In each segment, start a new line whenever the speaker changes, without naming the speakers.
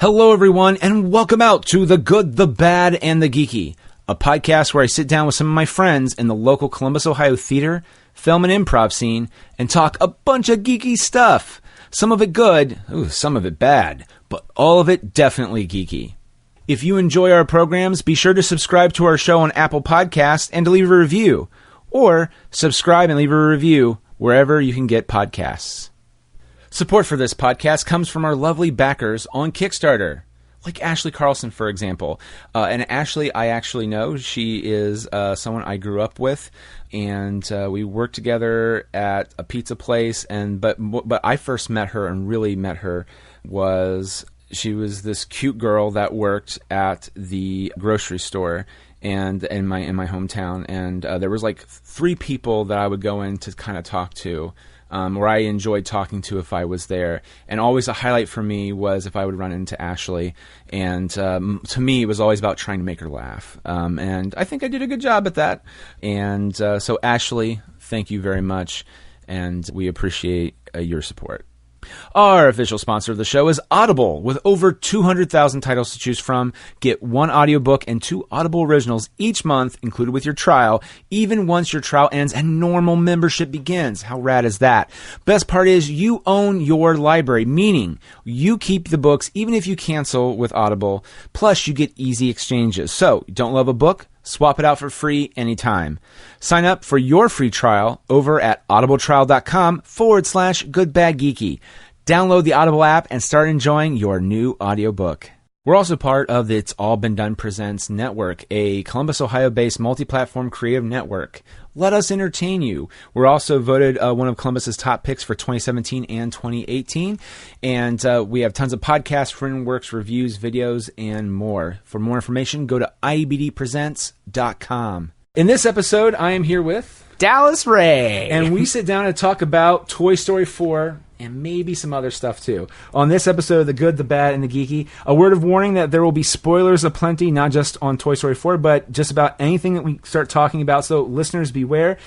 Hello, everyone, and welcome out to The Good, the Bad, and the Geeky, a podcast where I sit down with some of my friends in the local Columbus, Ohio theater, film, and improv scene and talk a bunch of geeky stuff. Some of it good, some of it bad, but all of it definitely geeky. If you enjoy our programs, be sure to subscribe to our show on Apple Podcasts and to leave a review, or subscribe and leave a review wherever you can get podcasts. Support for this podcast comes from our lovely backers on Kickstarter, like Ashley Carlson, for example. And Ashley, I actually know. She is someone I grew up with, and we worked together at a pizza place. But I first met her and really met her she was this cute girl that worked at the grocery store and in my hometown. And there was like 3 people that I would go in to kind of talk to. Where I enjoyed talking to if I was there. And always a highlight for me was if I would run into Ashley. And to me, it was always about trying to make her laugh. And I think I did a good job at that. And so Ashley, thank you very much. And we appreciate your support. Our official sponsor of the show is Audible. With over 200,000 titles to choose from, get 1 audiobook and 2 Audible originals each month included with your trial, even once your trial ends and normal membership begins. How rad is that? Best part is you own your library, meaning you keep the books even if you cancel with Audible. Plus, you get easy exchanges. So, don't love a book? Swap it out for free anytime. Sign up for your free trial over at audibletrial.com/goodbadgeeky. Download the Audible app and start enjoying your new audiobook. We're also part of the It's All Been Done Presents Network, a Columbus, Ohio-based multi-platform creative network. Let us entertain you. We're also voted one of Columbus's top picks for 2017 and 2018. And we have tons of podcasts, frameworks, reviews, videos, and more. For more information, go to iebdpresents.com. In this episode, I am here with
Dallas Ray.
And we sit down and talk about Toy Story 4 and maybe some other stuff too. On this episode of The Good, the Bad, and the Geeky, a word of warning that there will be spoilers aplenty, not just on Toy Story 4, but just about anything that we start talking about, so listeners beware.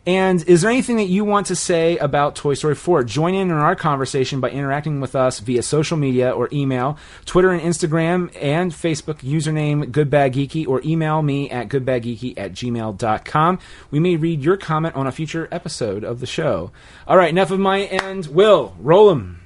And is there anything that you want to say about Toy Story 4? Join in on our conversation by interacting with us via social media or email, Twitter and Instagram and Facebook, username GoodBadGeeky, or email me at goodbadgeeky@gmail.com. We may read your comment on a future episode of the show. All right, enough of my end. Will, roll 'em.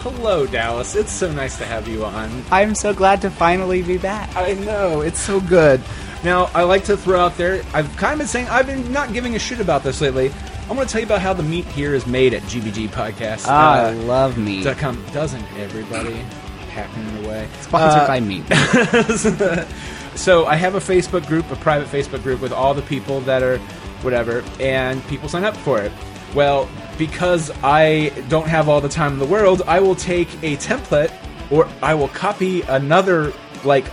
Hello, Dallas. It's so nice to have you on.
I'm so glad to finally be back.
I know. It's so good. Now, I like to throw out there, I've kind of been saying, I've been not giving a shit about this lately. I'm going to tell you about how the meat here is made at GBG Podcast.
I love meat.
Doesn't everybody? Hacking it away.
Sponsored by meat.
So I have a Facebook group, a private Facebook group with all the people that are whatever, and people sign up for it. Well, because I don't have all the time in the world, I will take a template, or I will copy another, it's like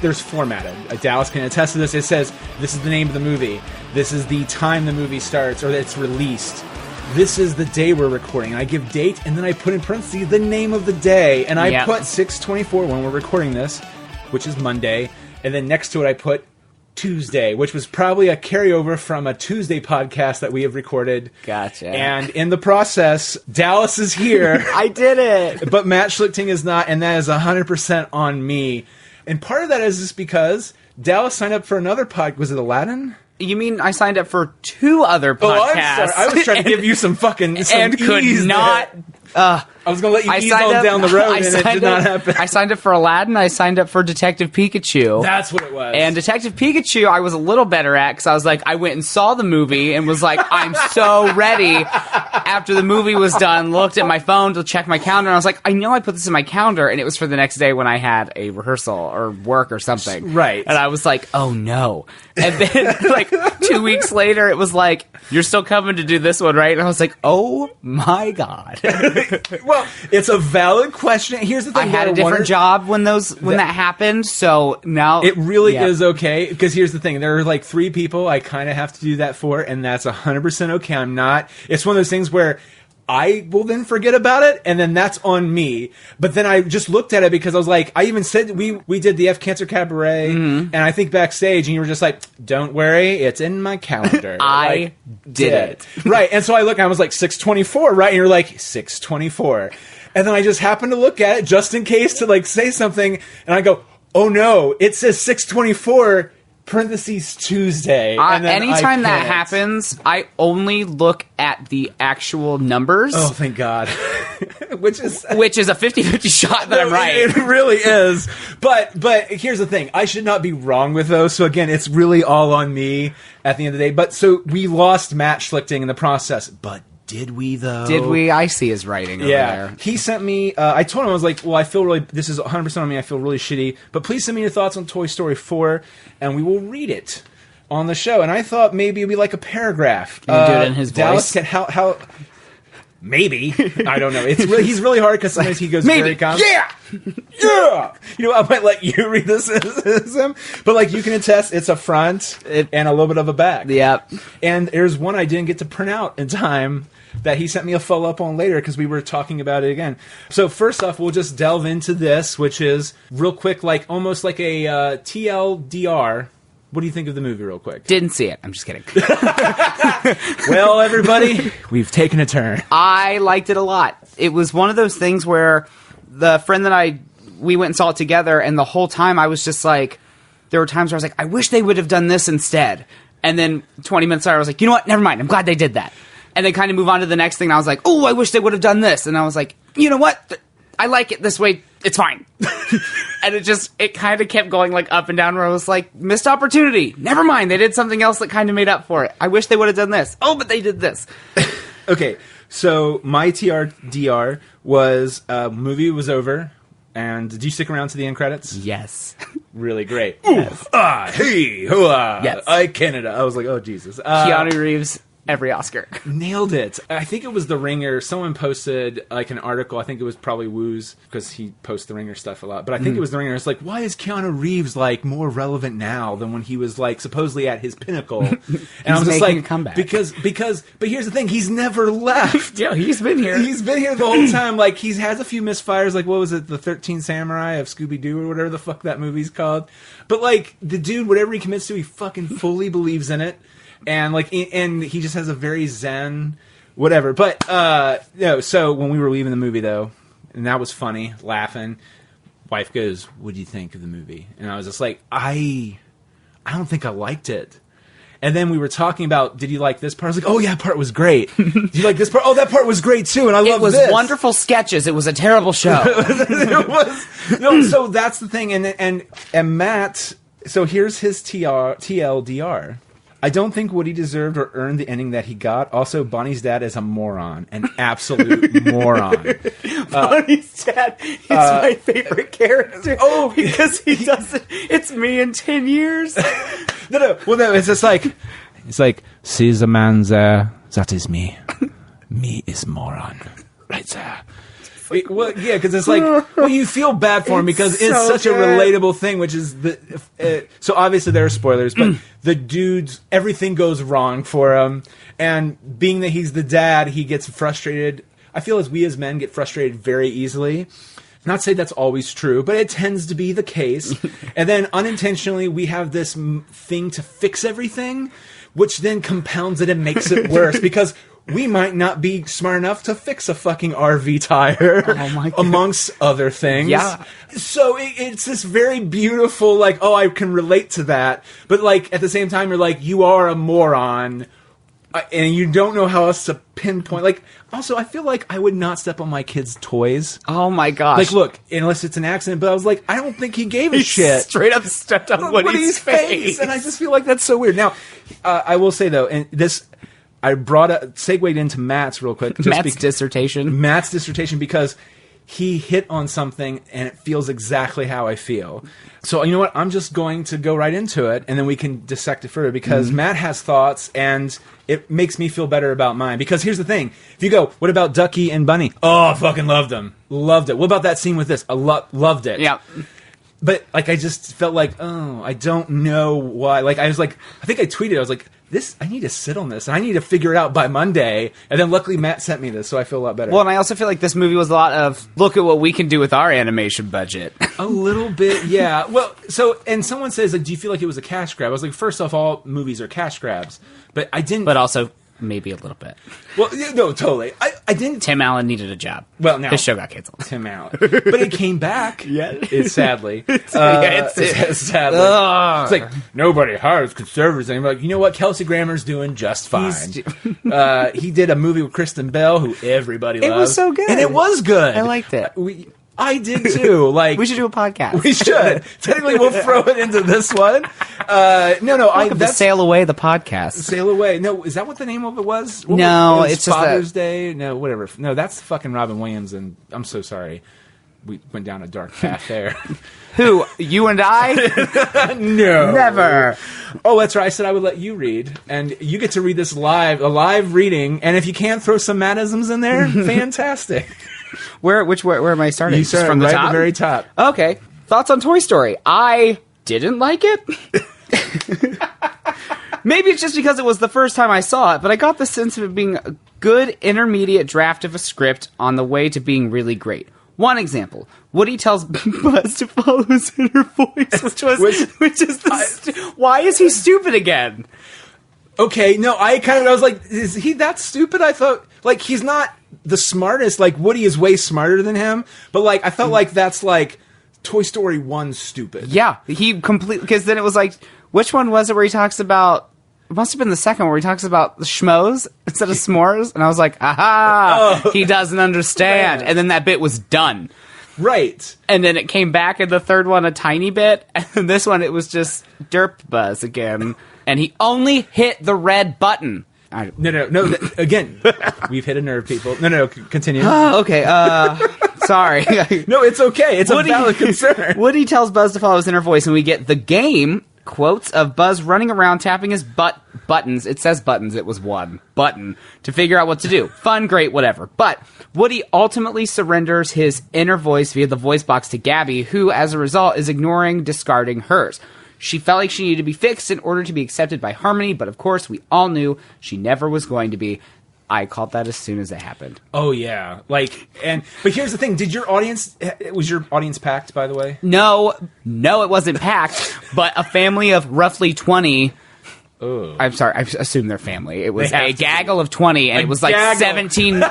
there's formatted. Dallas can attest to this. It says, this is the name of the movie. This is the time the movie starts, or it's released. This is the day we're recording. And I give date, and then I put in parentheses the name of the day. And I put 6/24 when we're recording this, which is Monday. And then next to it, I put Tuesday, which was probably a carryover from a Tuesday podcast that we have recorded.
Gotcha.
And in the process, Dallas is here.
I did it.
But Matt Schlichting is not, and that is 100% on me. And part of that is just because Dallas signed up for another podcast. Was it Aladdin?
You mean I signed up for 2 other podcasts?
Oh, I'm sorry. I was trying to give you some
could not.
I was going to let you ease on down the road, and it did not happen.
I signed up for Aladdin. I signed up for Detective Pikachu.
That's what it was.
And Detective Pikachu, I was a little better at, because I was like, I went and saw the movie and was like, I'm so ready. After the movie was done, looked at my phone to check my calendar, and I was like, I know I put this in my calendar, and it was for the next day when I had a rehearsal or work or something.
Right.
And I was like, oh no. And then, 2 weeks later, it was like, you're still coming to do this one, right? And I was like, oh my God.
Well, it's a valid question. Here's the thing.
I had a different job when that happened, so now...
It really is okay, because here's the thing. There are like 3 people I kind of have to do that for, and that's 100% okay. I'm not... It's one of those things where I will then forget about it, and then that's on me. But then I just looked at it because I was like, I even said we did the F Cancer Cabaret, and I think backstage, and you were just like, don't worry, it's in my calendar.
I did it.
Right, and so I look, and I was like, 6:24, right? And you're like, 6:24. And then I just happened to look at it just in case to like say something, and I go, oh no, it says 6:24, parentheses Tuesday. And then
anytime that happens, I only look at the actual numbers.
Oh, thank God. Which is
a 50-50 shot that I'm right.
It really is. But here's the thing. I should not be wrong with those. So again, it's really all on me at the end of the day. But so we lost Matt Schlichting in the process. But did we, though?
Did we? I see his writing over there.
He sent me... I told him, I was like, well, I feel really... This is 100% on me. I feel really shitty. But please send me your thoughts on Toy Story 4, and we will read it on the show. And I thought maybe it'd be like a paragraph.
Can you do it in his
Dallas
voice?
How maybe. I don't know. He's really hard because sometimes he goes very calm. Yeah! Yeah! You know, I might let you read this as him. But, like, you can attest it's a front and a little bit of a back.
Yep.
And there's one I didn't get to print out in time that he sent me a follow-up on later because we were talking about it again. So first off, we'll just delve into this, which is real quick, like almost like a TLDR. What do you think of the movie real quick?
Didn't see it. I'm just kidding.
Well, everybody, we've taken a turn.
I liked it a lot. It was one of those things where the friend that we went and saw it together, and the whole time I was just like, there were times where I was like, I wish they would have done this instead. And then 20 minutes later, I was like, you know what? Never mind. I'm glad they did that. And then kind of move on to the next thing, and I was like, oh, I wish they would have done this. And I was like, you know what? I like it this way. It's fine. And it kind of kept going like up and down where I was like, missed opportunity. Never mind. They did something else that kind of made up for it. I wish they would have done this. Oh, but they did this.
Okay. So my TRDR was movie was over. And did you stick around to the end credits?
Yes.
Really great. Yes. Hey, hooah.
Yes.
I Canada. I was like, oh, Jesus.
Keanu Reeves. Every Oscar.
Nailed it. I think it was The Ringer. Someone posted like an article. I think it was probably Woo's because he posts The Ringer stuff a lot. But I think it was The Ringer. It's like, why is Keanu Reeves like more relevant now than when he was like supposedly at his pinnacle? And I was just like,
a comeback.
Because. But here's the thing: he's never left.
Yeah, he's been here.
He's been here the whole time. Like he has a few misfires. Like what was it, The 13 Samurai of Scooby Doo or whatever the fuck that movie's called. But like the dude, whatever he commits to, he fucking fully believes in it. And like, and he just has a very zen, whatever. But no. So when we were leaving the movie, though, and that was funny, laughing. Wife goes, "What do you think of the movie?" And I was just like, I don't think I liked it. And then we were talking about, did you like this part? I was like, oh yeah, that part was great. Did you like this part? Oh, that part was great too. And I love this.
It was wonderful sketches. It was a terrible show.
It was no. So that's the thing. And Matt. So here's his TLDR. I don't think Woody deserved or earned the ending that he got. Also, Bonnie's dad is a moron. An absolute moron.
Bonnie's dad is my favorite character. Oh, because he does it. It's me in 10 years.
No. Well, no, it's just like, see the man there? That is me. Me is moron. Right there. Well, yeah, because it's like, well, you feel bad for him because it's such a relatable thing, which is so obviously there are spoilers, but the dude's everything goes wrong for him, and being that he's the dad, he gets frustrated. I feel as we as men get frustrated very easily. Not to say that's always true, but it tends to be the case. And then unintentionally, we have this thing to fix everything, which then compounds it and makes it worse because we might not be smart enough to fix a fucking RV tire, amongst other things.
Yeah.
So it's this very beautiful, like, oh, I can relate to that. But, like, at the same time, you're like, you are a moron. And you don't know how else to pinpoint. Like, also, I feel like I would not step on my kids' toys.
Oh, my gosh.
Like, look, unless it's an accident. But I was like, I don't think he gave a shit.
Straight up stepped on Woody's face.
And I just feel like that's so weird. Now, I will say, though, and this... I segued into Matt's real quick.
Matt's dissertation.
Matt's dissertation because he hit on something and it feels exactly how I feel. So you know what? I'm just going to go right into it, and then we can dissect it further, because Matt has thoughts, and it makes me feel better about mine. Because here's the thing. If you go, what about Ducky and Bunny? Oh, I fucking loved them. Loved it. What about that scene with this? I loved it.
Yeah.
But, like, I just felt like, oh, I don't know why. Like, I was like, I think I tweeted, I was like, I need to sit on this, and I need to figure it out by Monday. And then luckily Matt sent me this, so I feel a lot better.
Well, and I also feel like this movie was a lot of, look at what we can do with our animation budget.
A little bit, yeah. Well, so, and someone says, like, do you feel like it was a cash grab? I was like, first off, all movies are cash grabs. But I didn't...
But also... maybe a little bit.
Well, no, totally. I didn't...
Tim Allen needed a job.
Well, now...
his show got canceled.
Tim Allen. But it came back.
Yeah.
Sadly.
Sadly.
It's like, nobody hires conservatives. And I'm like, you know what? Kelsey Grammer's doing just fine. He did a movie with Kristen Bell, who everybody loves.
It was so good.
And it was good.
I liked it.
I did too. Like,
we should do a podcast.
We should. Technically, we'll throw it into this one.
That's Sail Away, the podcast.
Sail Away. No, is that what the name of it was?
No,
it's
just
Father's Day. No, whatever. No, that's fucking Robin Williams, and I'm so sorry. We went down a dark path there.
Who? You and I?
No.
Never.
Oh, that's right. I said I would let you read, and you get to read this live, a live reading, and if you can't throw some Mattisms in there, fantastic.
Where am I starting?
You start
from the
right
top?
At the very top.
Okay. Thoughts on Toy Story? I didn't like it. Maybe it's just because it was the first time I saw it, but I got the sense of it being a good intermediate draft of a script on the way to being really great. One example: Woody tells Buzz to follow his inner voice, which is why is he stupid again?
Okay, no, I was like, is he that stupid? I thought, like, he's not the smartest. Like, Woody is way smarter than him, but like, I felt like that's like Toy Story 1 stupid.
Yeah, he completely, because then it was like, which one was it where he talks about? It must have been the second where he talks about the schmoes instead of s'mores, and I was like, aha, he doesn't understand. And then that bit was done.
Right.
And then it came back in the third one a tiny bit, and this one it was just Derp Buzz again, and he only hit the red button.
No. Again, we've hit a nerve, people. No, continue.
Okay, sorry.
No, it's okay. It's a valid concern.
Woody tells Buzz to follow his inner voice, and we get the game quotes of Buzz running around tapping his buttons. It says buttons. It was one button to figure out what to do. Fun, great, whatever. But Woody ultimately surrenders his inner voice via the voice box to Gabby, who, as a result, is discarding hers. She felt like she needed to be fixed in order to be accepted by Harmony, but of course, we all knew she never was going to be. I called that as soon as it happened.
Oh yeah, but here's the thing: was your audience packed? By the way,
no, it wasn't packed. But a family of roughly 20.
Oh.
I'm sorry, I assume they're family. It was a gaggle of 20, and it was like 17.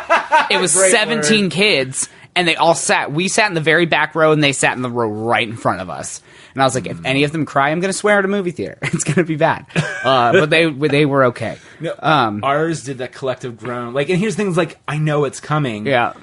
It was 17 word. Kids, and they all sat. We sat in the very back row, and they sat in the row right in front of us. And I was like, if any of them cry, I'm going to swear at a movie theater. It's going to be bad. But they were okay.
No, ours did that collective groan. Like, and here's things like, I know it's coming.
Yeah.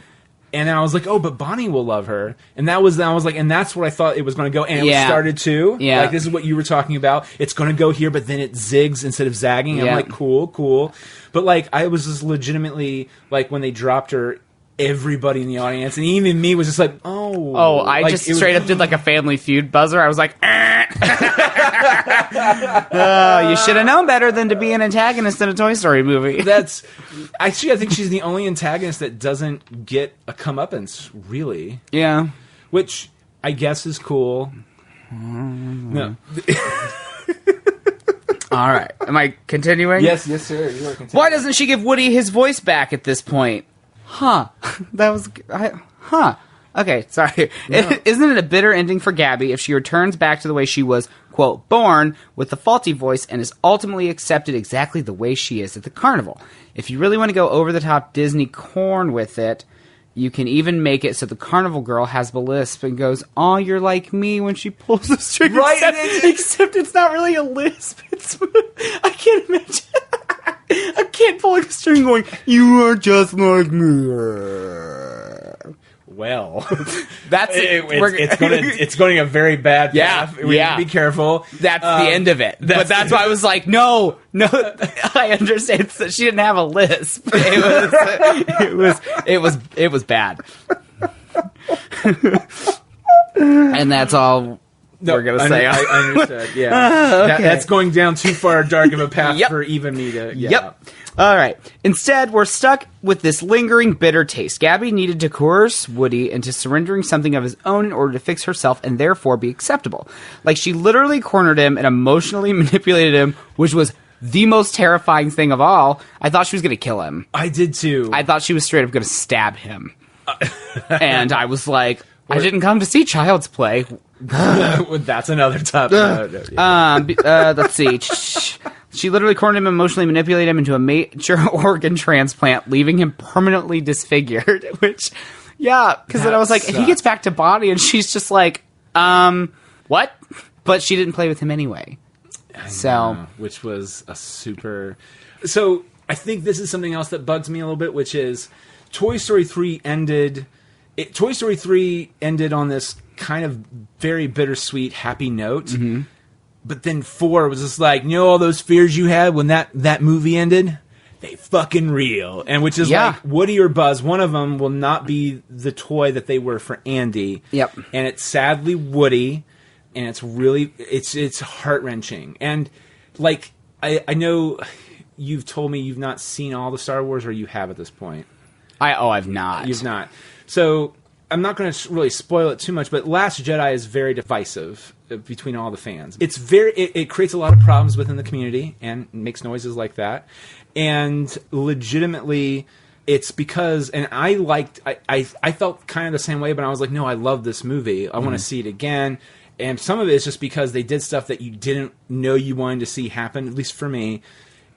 And then I was like, oh, but Bonnie will love her. And I was like, and that's what I thought it was going to go. And it started to.
Yeah.
Like, this is what you were talking about. It's going to go here, but then it zigs instead of zagging. And I'm like, cool. But like, I was just legitimately, like, when they dropped her, everybody in the audience, and even me, was just like, oh.
I like, just straight up did like a Family Feud buzzer. I was like, you should have known better than to be an antagonist in a Toy Story movie.
I think she's the only antagonist that doesn't get a comeuppance, really.
Yeah.
Which I guess is cool. No.
All right. Am I continuing?
Yes, sir. You are continuing.
Why doesn't she give Woody his voice back at this point? Okay, sorry.
No.
Isn't it a bitter ending for Gabby if she returns back to the way she was, quote, born, with the faulty voice, and is ultimately accepted exactly the way she is at the carnival? If you really want to go over-the-top Disney corn with it, you can even make it so the carnival girl has the lisp and goes, "Oh, you're like me," when she pulls the string.
Right,
except it's not really a lisp. I can't imagine. I can't pull a string going, "You are just like me."
Well,
that's
it's going a very bad path. We need to be careful.
That's the end of it. But that's why I was like, no. I understand that she didn't have a lisp. It was bad. And that's all we're going to say.
I understood, yeah.
Okay.
That's going down too far dark of a path for even me to... Yeah.
Yep. All right. Instead, we're stuck with this lingering bitter taste. Gabby needed to coerce Woody into surrendering something of his own in order to fix herself and therefore be acceptable. Like, she literally cornered him and emotionally manipulated him, which was the most terrifying thing of all. I thought she was going to kill him.
I did too.
I thought she was straight up going to stab him. And I was like, I didn't come to see Child's Play.
That's another topic.
Let's see. She literally cornered him, emotionally manipulated him into a major organ transplant, leaving him permanently disfigured. Which, yeah, because then I was like, and he gets back to body, and she's just like, what? But she didn't play with him anyway.
Which was a super... So, I think this is something else that bugs me a little bit, which is Toy Story 3 ended... Toy Story 3 ended on this kind of very bittersweet, happy note. Mm-hmm. But then 4 was just like, all those fears you had when that movie ended? They fucking real. And which is like Woody or Buzz, one of them will not be the toy that they were for Andy.
Yep.
And it's sadly Woody, and it's really, it's heart-wrenching. And like, I know you've told me you've not seen all the Star Wars, or you have at this point.
I've not.
You've not. So I'm not going to really spoil it too much, but Last Jedi is very divisive between all the fans. It's it creates a lot of problems within the community and makes noises like that. And legitimately, it's because, and I felt kind of the same way, but I was like, no, I love this movie. I want to see it again. And some of it is just because they did stuff that you didn't know you wanted to see happen, at least for me.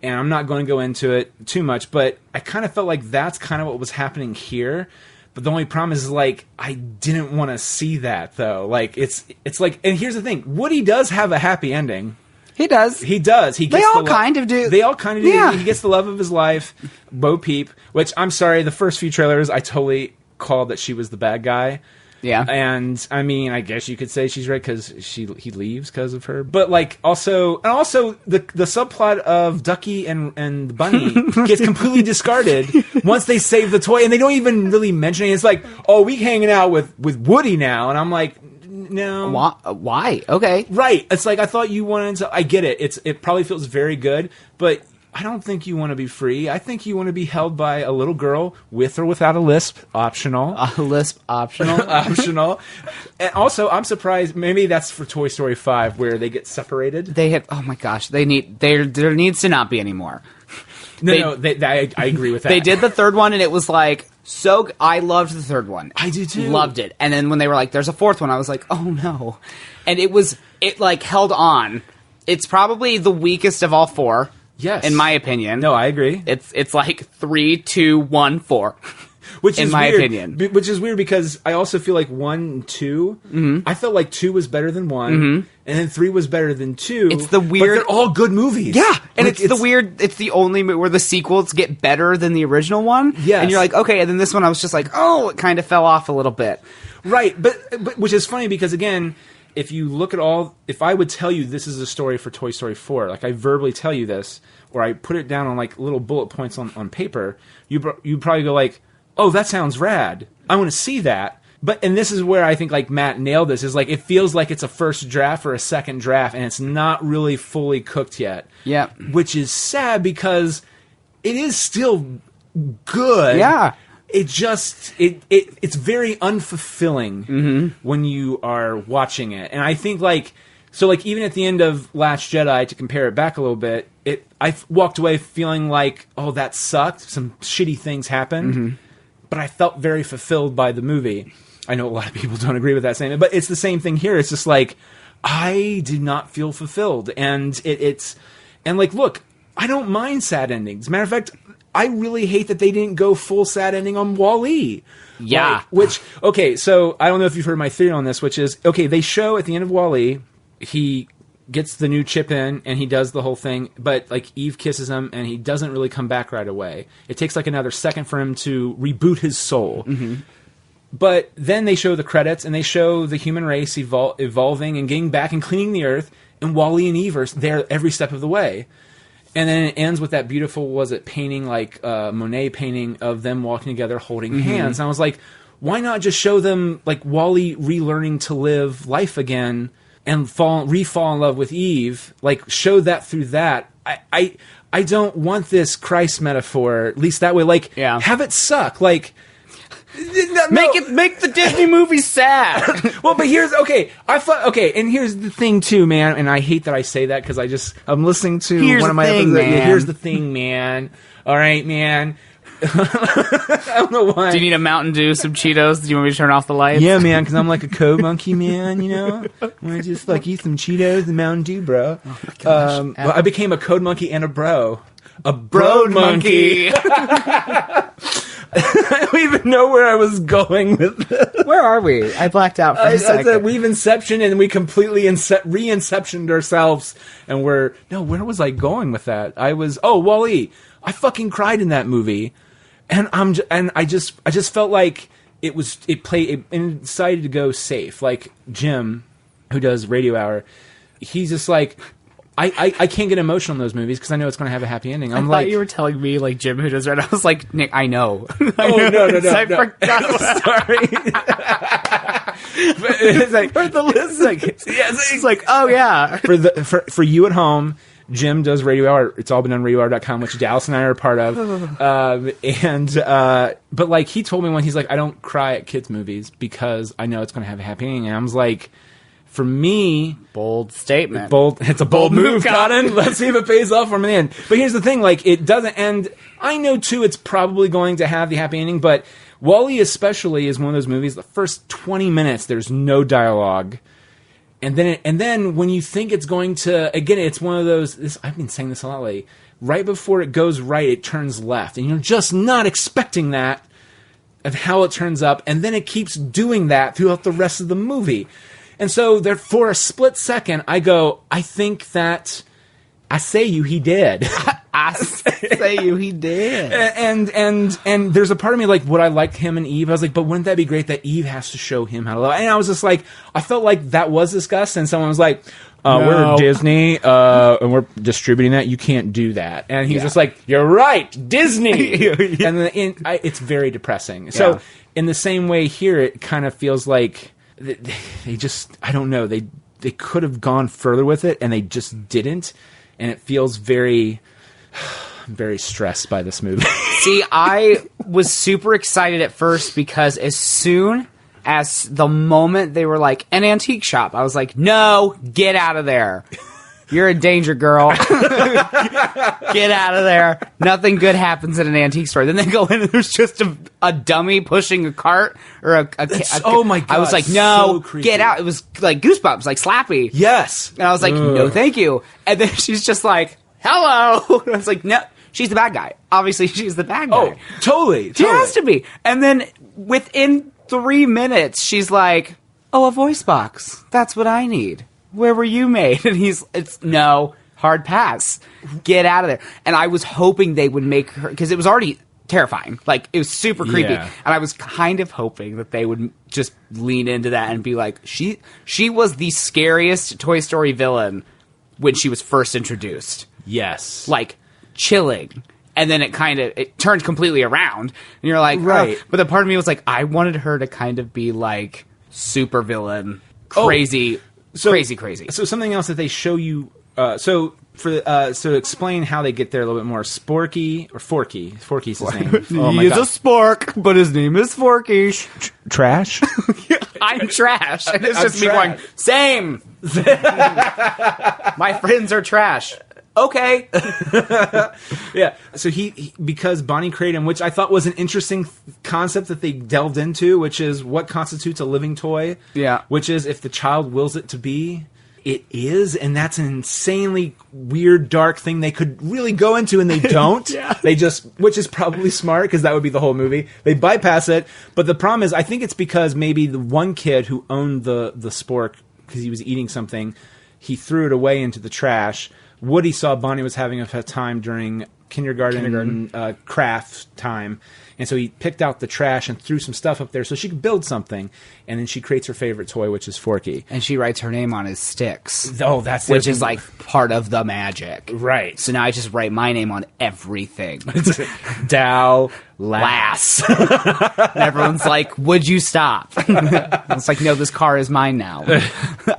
And I'm not going to go into it too much, but I kind of felt like that's kind of what was happening here. But the only problem is, like, I didn't want to see that, though. Like, it's like, and here's the thing: Woody does have a happy ending.
He does.
He does.
They all kind of do.
They all kind of do.
Yeah.
He gets the love of his life, Bo Peep. Which, I'm sorry, the first few trailers, I totally called that she was the bad guy.
Yeah.
And I mean, I guess you could say she's right because he leaves because of her. But like, also the subplot of Ducky and the bunny gets completely discarded once they save the toy, and they don't even really mention it. It's like, oh, we hanging out with Woody now, and I'm like, no.
Why? Okay.
Right. It's like, I thought you wanted to. I get it. It probably feels very good, but I don't think you want to be free. I think you want to be held by a little girl with or without a lisp, optional.
A lisp, optional.
Optional. And also, I'm surprised, maybe that's for Toy Story 5, where they get separated.
They have, oh my gosh, there needs to not be any more.
I agree with that.
They did the third one, and it was like, I loved the third one.
I do too.
Loved it. And then when they were like, there's a fourth one, I was like, oh no. And it like held on. It's probably the weakest of all four.
Yes.
In my opinion.
No, I agree.
It's like 3, 2, 1, 4.
Which is
in my
weird,
opinion.
Which is weird because I also feel like 1 and 2, I felt like 2 was better than 1, and then 3 was better than 2.
It's the weird...
But they're all good movies.
Yeah, and like, it's the only where the sequels get better than the original one.
Yes.
And you're like, okay, and then this one I was just like, oh, it kind of fell off a little bit.
Right, but which is funny because, again, if you look at if I would tell you this is a story for Toy Story 4, like I verbally tell you this, or I put it down on like little bullet points on paper, you'd probably go like, oh, that sounds rad. I want to see that. And this is where I think like Matt nailed this, is like it feels like it's a first draft or a second draft, and it's not really fully cooked yet.
Yeah.
Which is sad because it is still good.
Yeah.
It just it's very unfulfilling when you are watching it. And I think like even at the end of Last Jedi, to compare it back a little bit, I walked away feeling like, oh, that sucked. Some shitty things happened. But I felt very fulfilled by the movie. I know a lot of people don't agree with that statement, but it's the same thing here. It's just like, I did not feel fulfilled. And and like, look, I don't mind sad endings. Matter of fact, I really hate that they didn't go full sad ending on Wall-E.
Yeah.
Okay, so I don't know if you've heard my theory on this, which is, okay, they show at the end of Wall-E, he gets the new chip in and he does the whole thing, but like Eve kisses him and he doesn't really come back right away. It takes like another second for him to reboot his soul. But then they show the credits and they show the human race evolving and getting back and cleaning the earth, and Wall-E and Eve are there every step of the way. And then it ends with that beautiful, painting, like Monet painting of them walking together holding hands. And I was like, why not just show them like Wall-E relearning to live life again and fall in love with Eve? Like, show that through that. I don't want this Christ metaphor, at least that way. Like, have it suck. Like,
make the Disney movie sad.
Well, but here's and here's the thing too, man. And I hate that I say that because I'm listening to one of my episodes. Here's the thing, man. All right, man. I don't know why.
Do you need a Mountain Dew, some Cheetos? Do you want me to turn off the lights?
Yeah, man, because I'm like a code monkey, man, you know? I want to just like eat some Cheetos and Mountain Dew, bro. Oh my gosh. Well, I became a code monkey and a bro. A bro monkey. I don't even know where I was going with this.
Where are we? I blacked out for a second.
We've inceptioned and we completely re-inceptioned ourselves. And where was I going with that? Wall-E. I fucking cried in that movie. And I just felt like it decided to go safe. Like Jim, who does Radio Hour, he's just like, I can't get emotional in those movies because I know it's going to have a happy ending.
I thought you were telling me like Jim, who does Red. I was like, Nick, I know.
No. I forgot. Sorry. It's like for the listeners.
It's like, oh yeah.
For you at home. Jim does Radio Hour. It's all been on radiohour.com, which Dallas and I are a part of. But like he told me when he's like, I don't cry at kids' movies because I know it's going to have a happy ending. And I was like, for me,
bold statement.
It's a bold move, Cotton. Let's see if it pays off for me in the end. But here's the thing: like it doesn't end. I know too. It's probably going to have the happy ending, but Wall-E especially is one of those movies. The first 20 minutes, there's no dialogue. And then when you think it's going to, again, it's one of those, I've been saying this a lot lately, right before it goes right, it turns left. And you're just not expecting that of how it turns up. And then it keeps doing that throughout the rest of the movie. And so there, for a split second, I go, I think that, I say you, he did.
I say you, he did.
And there's a part of me like, would I like him and Eve? I was like, but wouldn't that be great that Eve has to show him how to love? And I was just like, I felt like that was discussed, and someone was like, no. We're Disney, and we're distributing that. You can't do that. And he's just like, you're right, Disney. And then it's very depressing. Yeah. So in the same way here, it kind of feels like they just, I don't know, they could have gone further with it, and they just didn't. And it feels very, very stressed by this movie.
See, I was super excited at first because as soon as the moment they were like, an antique shop, I was like, no, get out of there. You're a danger, girl. Get out of there. Nothing good happens in an antique store. Then they go in and there's just a dummy pushing a cart or
oh my God.
I was like, no, so get out. It was like Goosebumps, like Slappy.
Yes.
And I was like, no, thank you. And then she's just like, hello. And I was like, no, she's the bad guy. Obviously, she's the bad guy.
Oh, totally.
She has to be. And then within 3 minutes, she's like, oh, a voice box. That's what I need. Where were you made? And it's no, hard pass. Get out of there. And I was hoping they would make her, because it was already terrifying. Like, it was super creepy. Yeah. And I was kind of hoping that they would just lean into that and be like, she was the scariest Toy Story villain when she was first introduced.
Yes.
Like, chilling. And then it turned completely around. And you're like,
right.
Oh. But the part of me was like, I wanted her to kind of be like, super villain, crazy. Crazy.
So something else that they show you. So explain how they get there a little bit more. Sporky or Forky? Forky's his name.
Oh he is a spork, but his name is Forky.
Trash.
I'm trash, and it's just me going same. My friends are trash. Okay.
Yeah. So he because Bonnie created him, which I thought was an interesting concept that they delved into, which is what constitutes a living toy.
Yeah.
Which is if the child wills it to be, it is, and that's an insanely weird, dark thing they could really go into, and they don't.
Yeah.
They just, which is probably smart because that would be the whole movie. They bypass it, but the problem is, I think it's because maybe the one kid who owned the spork because he was eating something, he threw it away into the trash. Woody saw Bonnie was having a time during kindergarten craft time, And so he picked out the trash and threw some stuff up there so she could build something. And then she creates her favorite toy, which is Forky.
And she writes her name on his sticks.
Oh, that's
which is like part of the magic.
Right.
So now I just write my name on everything.
Dow Lass.
And everyone's like, would you stop? It's like, no, this car is mine now.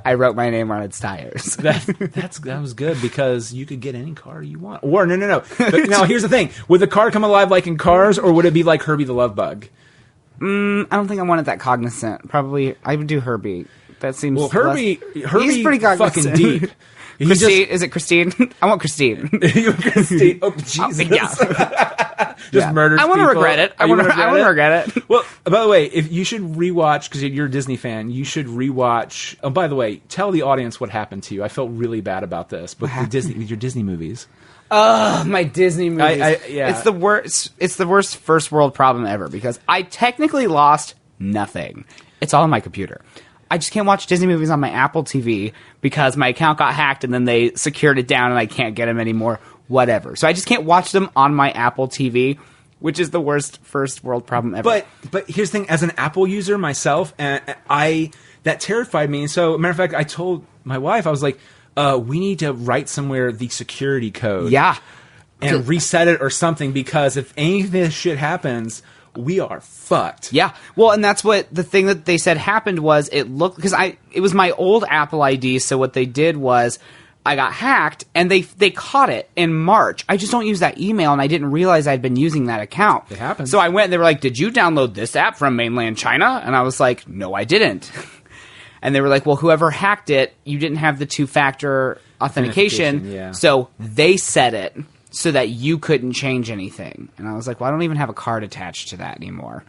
I wrote my name on its tires.
That was good because you could get any car you want. Or, no. But now, here's the thing. Would the car come alive like in Cars, or would it be like Herbie the Love Bug?
I don't think I wanted that cognizant. Probably, I would do Herbie. That seems
Herbie
he's pretty cognizant.
Fucking deep.
Christine, is it Christine? I want Christine.
Christine. Oh, Jesus. Just murder.
I want to regret it. I want to regret it.
Well, by the way, if you should rewatch, because you're a Disney fan, you should rewatch. Oh, by the way, tell the audience what happened to you. I felt really bad about this, but your Disney movies.
My Disney movies.
Yeah.
It's the worst. It's the worst first world problem ever because I technically lost nothing. It's all on my computer. I just can't watch Disney movies on my Apple TV because my account got hacked and then they secured it down and I can't get them anymore. Whatever. So I just can't watch them on my Apple TV, which is the worst first world problem ever.
But here's the thing: as an Apple user myself, and that terrified me. And so, matter of fact, I told my wife, I was like, "We need to write somewhere the security code, and reset it or something because if any of this shit happens." We are fucked.
Yeah. Well, and that's what the thing that they said happened was it looked because it was my old Apple ID. So what they did was I got hacked and they caught it in March. I just don't use that email and I didn't realize I'd been using that account.
It happens.
So I went and they were like, "Did you download this app from mainland China?" And I was like, "No, I didn't." And they were like, "Well, whoever hacked it, you didn't have the 2-factor authentication.
Yeah.
So they set it so that you couldn't change anything." And I was like, "Well, I don't even have a card attached to that anymore."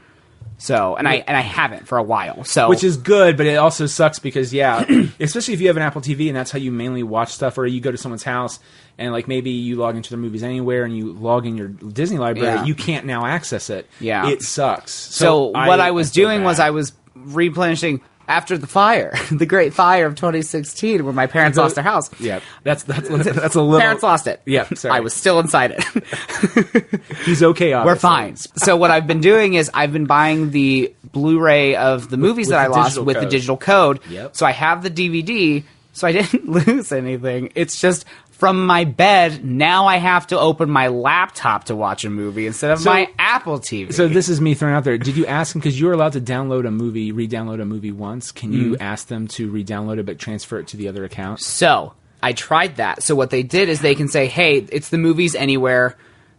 So, and I haven't for a while. So,
which is good, but it also sucks because especially if you have an Apple TV and that's how you mainly watch stuff, or you go to someone's house and like maybe you log into their movies anywhere and you log in your Disney library, you can't now access it.
Yeah,
it sucks.
So what I was doing was I was replenishing. After the fire, the Great Fire of 2016, where my parents lost their house.
Yeah, that's a little.
Parents lost it.
Yeah, sorry.
I was still inside it.
He's okay. Obviously.
We're fine. So what I've been doing is I've been buying the Blu-ray of the movies that I lost with the digital code.
Yep.
So I have the DVD. So I didn't lose anything. It's just from my bed, now I have to open my laptop to watch a movie instead of my Apple TV.
So this is me throwing out there. Did you ask them, because you were allowed to download a movie, re-download a movie once. Can you ask them to re-download it but transfer it to the other account?
So I tried that. So what they did is they can say, "Hey, it's the Movies Anywhere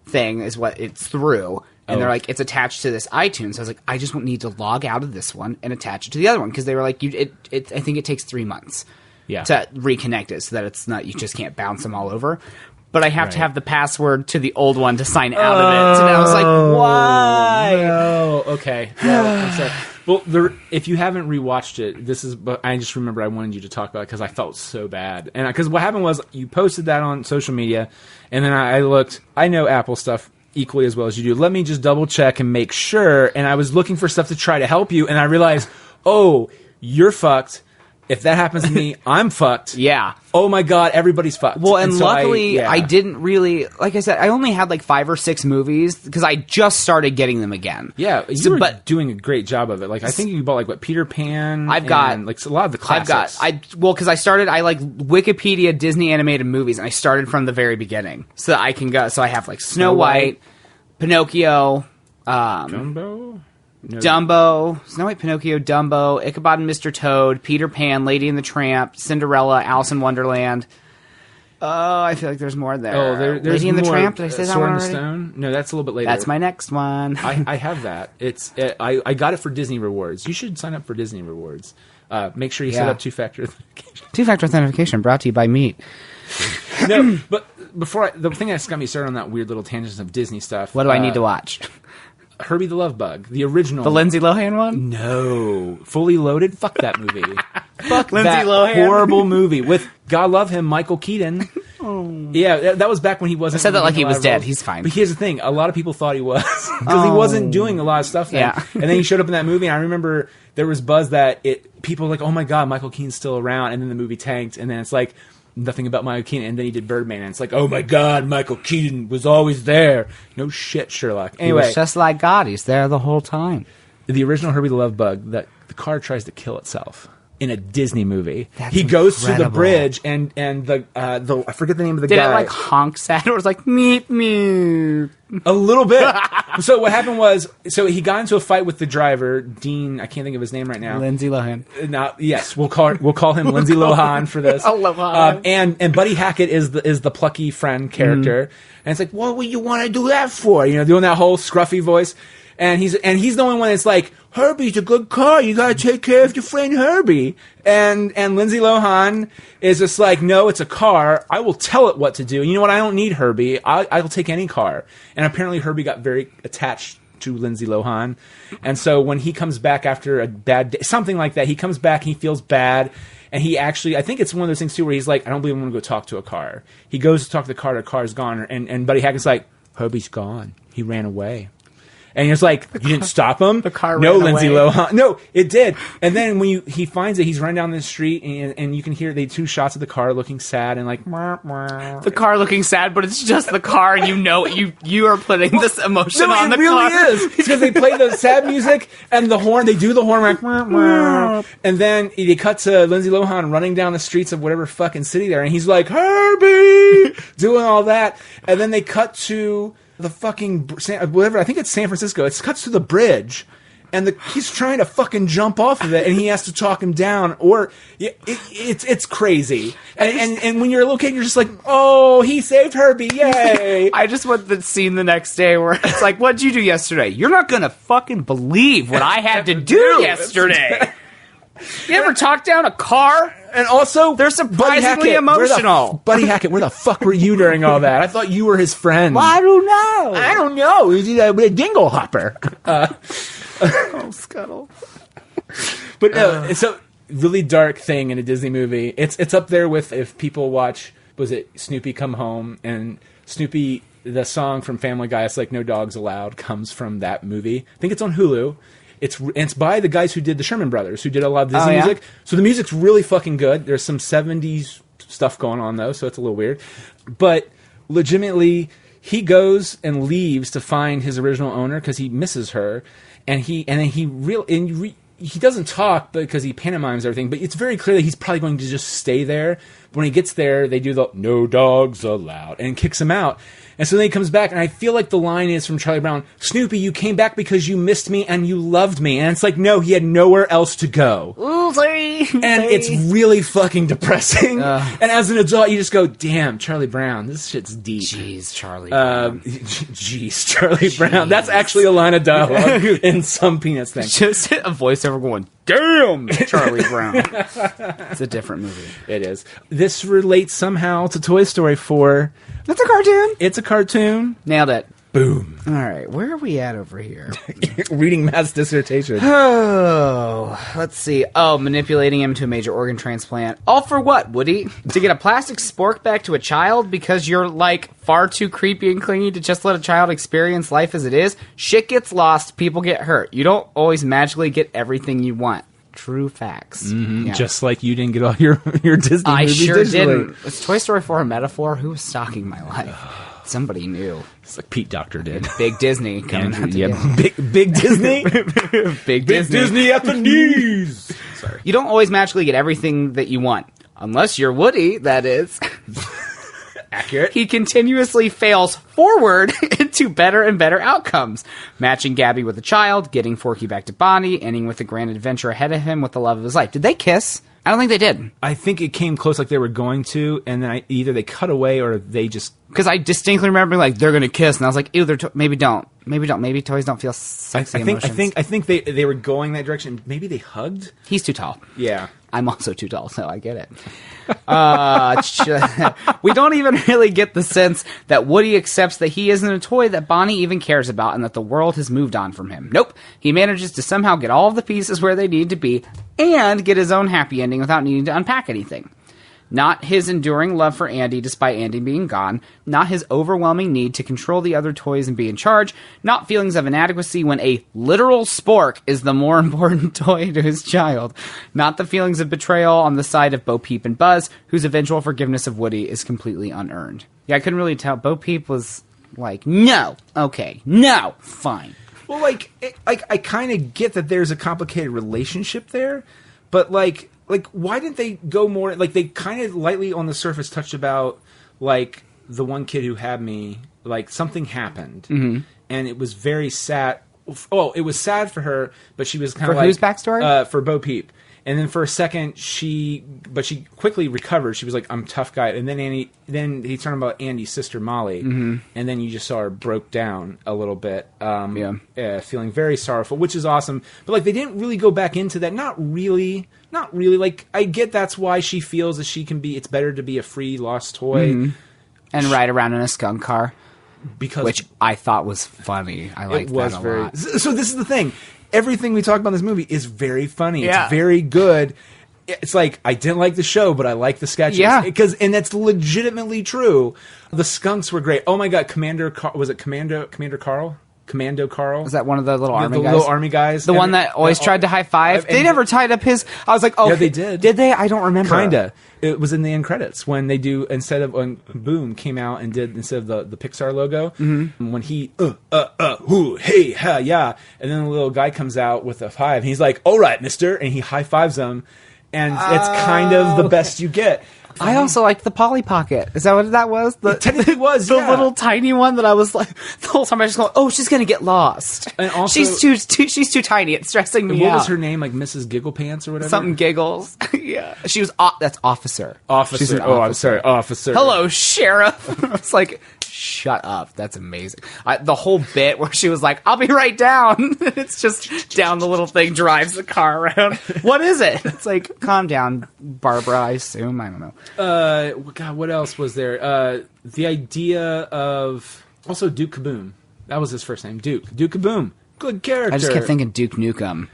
thing is what it's through." And they're like, "It's attached to this iTunes." So I was like, I just need to log out of this one and attach it to the other one. Because they were like, I think it takes 3 months.
Yeah.
To reconnect it so that it's not, you just can't bounce them all over. But I have to have the password to the old one to sign out of it. And I was like, why?
No. Okay. Well, if you haven't rewatched it, but I just remember I wanted you to talk about it because I felt so bad. And because what happened was you posted that on social media, and then I looked. I know Apple stuff equally as well as you do. Let me just double check and make sure. And I was looking for stuff to try to help you, and I realized, oh, you're fucked. If that happens to me, I'm fucked.
Yeah.
Oh my God, everybody's fucked.
Well, and so luckily, I didn't really, like I said, I only had like 5 or 6 movies because I just started getting them again.
Yeah, you were doing a great job of it. Like, I think you bought like Peter Pan.
I've got
like a lot of the classics.
Because I like Wikipedia Disney animated movies, and I started from the very beginning, so that I can go. So I have like Snow White, Pinocchio, Dumbo, Snow White, Pinocchio, Dumbo, Ichabod and Mr. Toad, Peter Pan, Lady and the Tramp, Cinderella, Alice in Wonderland. Oh, I feel like there's more there.
Oh, there's
Lady and the
more.
Tramp. Did I say that one already?
Sword and Stone? No, that's a little bit later.
That's my next one.
I have that. I got it for Disney Rewards. You should sign up for Disney Rewards. Make sure you set up 2-factor authentication.
2-factor authentication brought to you by Meat.
No, but the thing that's got me started on that weird little tangent of Disney stuff.
What do I need to watch?
Herbie the Love Bug, the original.
The Lindsay Lohan one?
No. Fully Loaded? Fuck that movie. Fuck
Lindsay
that
Lohan.
Horrible movie with, God love him, Michael Keaton. Oh. Yeah, that was back when he wasn't.
I said that like he was dead. He's fine.
But here's the thing. A lot of people thought he was. Because he wasn't doing a lot of stuff then.
Yeah.
And then he showed up in that movie, and I remember there was buzz that people were like, oh my God, Michael Keaton's still around. And then the movie tanked. And then it's like, nothing about Michael Keaton, and then he did Birdman, and it's like, oh my god, Michael Keaton was always there. No shit, Sherlock. Anyway,
He was just like God. He's there the whole time.
the original Herbie the Love Bug, that the car tries to kill itself in a Disney movie.
That's
he goes to the
incredible.
bridge, and the I forget the name of the
Did
guy.
it like honk sad, or was like meep meep?
A little bit. So what happened was, so he got into a fight with the driver, Dean. I can't think of his name right now.
Lindsay Lohan.
Now, yes, we'll call him Lindsay Lohan for this.
Oh, Lohan.
And Buddy Hackett is the plucky friend character, and it's like, what would you want to do that for? You know, doing that whole scruffy voice, and he's the only one that's like, Herbie's a good car. You gotta take care of your friend Herbie. And Lindsay Lohan is just like, no, it's a car. I will tell it what to do. And you know what? I don't need Herbie. I'll take any car. And apparently Herbie got very attached to Lindsay Lohan. And so when he comes back after a bad day, something like that, he comes back and he feels bad. And he actually, I think it's one of those things too where he's like, I don't believe I'm going to go talk to a car. He goes to talk to the car's gone. And Buddy Hackett's like, Herbie's gone. He ran away. And he's like, you didn't stop him?
The car
no,
ran
Lindsay
away.
Lohan. No, it did. And then when he finds it, he's running down the street, and you can hear the two shots of the car looking sad and like,
The car looking sad, but it's just the car, and you are putting this emotion
no,
on the
it really
car.
is. Because they play the sad music and the horn. They do the horn like, and then they cut to Lindsay Lohan running down the streets of whatever fucking city there, and he's like, Herbie, doing all that. And then they cut to the fucking whatever. I think it's San Francisco. It cuts to the bridge, and he's trying to fucking jump off of it, and he has to talk him down. Or it's crazy. And when you're a little kid, you're just like, oh, he saved Herbie, yay!
I just want the scene the next day where it's like, what'd you do yesterday? You're not gonna fucking believe what I had to do yesterday. You ever talk down a car?
And also,
They're surprisingly emotional.
Buddy Hackett, where the fuck were you during all that? I thought you were his friend.
Well, I don't know.
He's a dingle hopper.
Oh, Scuttle.
But it's a really dark thing in a Disney movie. It's up there with, if people watch, was it Snoopy Come Home? And Snoopy, the song from Family Guy, it's like No Dogs Allowed, comes from that movie. I think it's on Hulu. It's by the guys who did the Sherman Brothers, who did a lot of Disney music. So the music's really fucking good. There's some 70s stuff going on, though, so it's a little weird. But legitimately, he goes and leaves to find his original owner because he misses her. And he doesn't talk because he pantomimes everything, but it's very clear that he's probably going to just stay there. But when he gets there, they do the "No dogs allowed" and kicks him out. And so then he comes back, and I feel like the line is from Charlie Brown, Snoopy, you came back because you missed me and you loved me. And it's like, no, he had nowhere else to go. And it's really fucking depressing. And as an adult, you just go, damn, Charlie Brown, this shit's deep.
Jeez, Charlie Brown.
Jeez, Charlie Brown. That's actually a line of dialogue in some Peanuts thing.
Just a voiceover going, damn, Charlie Brown. It's a different movie.
It is. This relates somehow to Toy Story 4.
That's a cartoon.
It's a cartoon.
Nailed it.
Boom.
All right, where are we at over here?
Reading Matt's dissertation.
Oh, let's see. Oh, manipulating him to a major organ transplant. All for what, Woody? To get a plastic spork back to a child because you're, like, far too creepy and clingy to just let a child experience life as it is? Shit gets lost, people get hurt. You don't always magically get everything you want. True facts.
Mm-hmm. Yeah. Just like you didn't get all your Disney
I
movies
sure
digitally.
didn't. Was Toy Story 4 a metaphor? Who was stalking my life? Somebody knew.
It's like Pete Doctor did.
Big Disney coming out together.
Big Disney?
Big Disney.
Disney at the knees! Sorry.
You don't always magically get everything that you want. Unless you're Woody, that is.
Accurate.
He continuously fails forward into better and better outcomes. Matching Gabby with a child, getting Forky back to Bonnie, ending with a grand adventure ahead of him with the love of his life. Did they kiss? I don't think they did.
I think it came close like they were going to, and then either they cut away or they just...
Because I distinctly remember, like, they're going to kiss, and I was like, ew, maybe don't. Maybe don't. Maybe toys don't feel sexy emotions.
I think they were going that direction. Maybe they hugged?
He's too tall.
Yeah.
I'm also too tall, so I get it. We don't even really get the sense that Woody accepts that he isn't a toy that Bonnie even cares about and that the world has moved on from him. Nope. He manages to somehow get all of the pieces where they need to be and get his own happy ending without needing to unpack anything. Not his enduring love for Andy despite Andy being gone. Not his overwhelming need to control the other toys and be in charge. Not feelings of inadequacy when a literal spork is the more important toy to his child. Not the feelings of betrayal on the side of Bo Peep and Buzz, whose eventual forgiveness of Woody is completely unearned. Yeah, I couldn't really tell. Bo Peep was like, no, okay, no, fine.
Well, I kind of get that there's a complicated relationship there, but like, why didn't they go more? Like, they kind of lightly on the surface touched about, like, the one kid who had me, like, something happened, and it was very sad. Oh, it was sad for her, but she was kind of like...
For whose backstory?
For Bo Peep. And then for a second, she quickly recovered. She was like, I'm a tough guy. And then he turned about Andy's sister, Molly. And then you just saw her broke down a little bit. Feeling very sorrowful, which is awesome. But, like, they didn't really go back into that. Not really. Like, I get that's why she feels that she can be... It's better to be a free, lost toy.
And ride around in a skunk car. Which I thought was funny. I liked that a lot.
So this is the thing. Everything we talk about in this movie is very funny.
Yeah.
It's very good. It's like, I didn't like the show, but I like the sketches.
Yeah.
And that's legitimately true. The skunks were great. Oh my God, Commando Carl? Commando Carl?
Was that one of the little army guys?
The little army guys.
The one that always tried to high five? They never tied up his... I was like, oh...
Yeah, they did.
Did they? I don't remember.
Kinda. It was in the end credits when they do, instead of when Boom came out and did, instead of the Pixar logo, when he, hoo, hey, ha, yeah, and then the little guy comes out with a five, and he's like, all right, mister, and he high fives him, and it's kind of the best you get.
I also liked the Polly Pocket. Is that what that was?
It technically was,
the little tiny one that I was like, the whole time I was just going, oh, she's going to get lost.
And also,
she's too tiny. It's stressing me out.
What was her name? Like Mrs. Gigglepants or whatever?
Something Giggles. Yeah. She was, that's Officer.
Officer. I'm sorry. Officer.
Hello, Sheriff. It's like, shut up. That's amazing. The whole bit where she was like, I'll be right down. It's just down the little thing, drives the car around. What is it? It's like, calm down, Barbara, I assume. I don't know.
God, what else was there? The idea of... Also, Duke Kaboom. That was his first name, Duke. Duke Kaboom. Good character.
I just kept thinking Duke Nukem.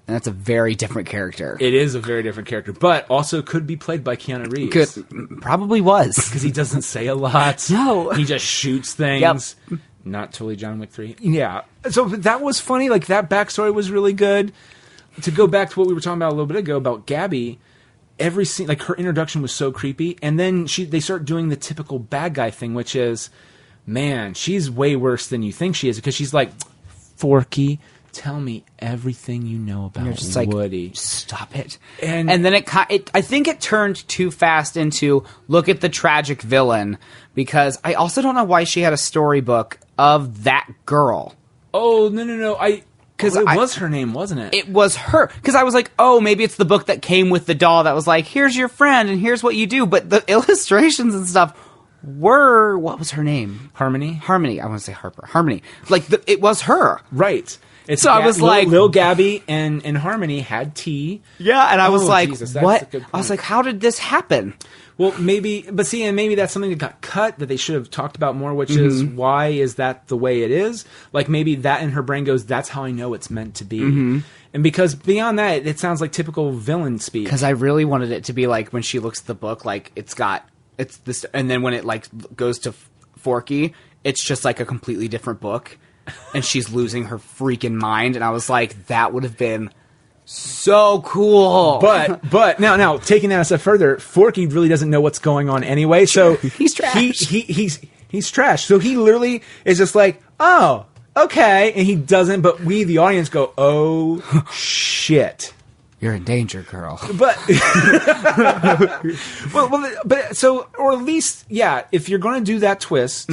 And that's a very different character.
It is a very different character, but also could be played by Keanu Reeves.
Probably was.
Because he doesn't say a lot.
No.
He just shoots things.
Yep.
Not totally John Wick 3. Yeah. So that was funny. Like, that backstory was really good. To go back to what we were talking about a little bit ago about Gabby, every scene, like, her introduction was so creepy. And then they start doing the typical bad guy thing, which is, man, she's way worse than you think she is. Because she's like, Forky, tell me everything you know about Woody.
Like, stop it.
And
then I think it turned too fast into, look at the tragic villain, because I also don't know why she had a storybook of that girl.
Oh, no. Because it was her name, wasn't it?
It was her. Because I was like, oh, maybe it's the book that came with the doll that was like, here's your friend and here's what you do. But the illustrations and stuff were, what was her name?
Harmony.
I want to say Harper. Harmony. Like, it was her.
Right.
So I was like...
Lil Gabby and Harmony had tea.
Yeah, and I was like,
Jesus,
what? I was like, how did this happen?
Well, maybe... But see, and maybe that's something that got cut that they should have talked about more, which is, why is that the way it is? Like, maybe that in her brain goes, that's how I know it's meant to be. And because beyond that, it sounds like typical villain speak.
Because I really wanted it to be like, when she looks at the book, like, it's this... And then when it, like, goes to Forky, it's just, like, a completely different book. And she's losing her freaking mind, and I was like, that would have been so cool.
But now taking that a step further, Forky really doesn't know what's going on anyway, so
he's trash.
He's trash. So he literally is just like, oh, okay, and he doesn't. But we, the audience, go, oh shit.
You're in danger, girl.
But, but so, or at least, yeah, if you're going to do that twist,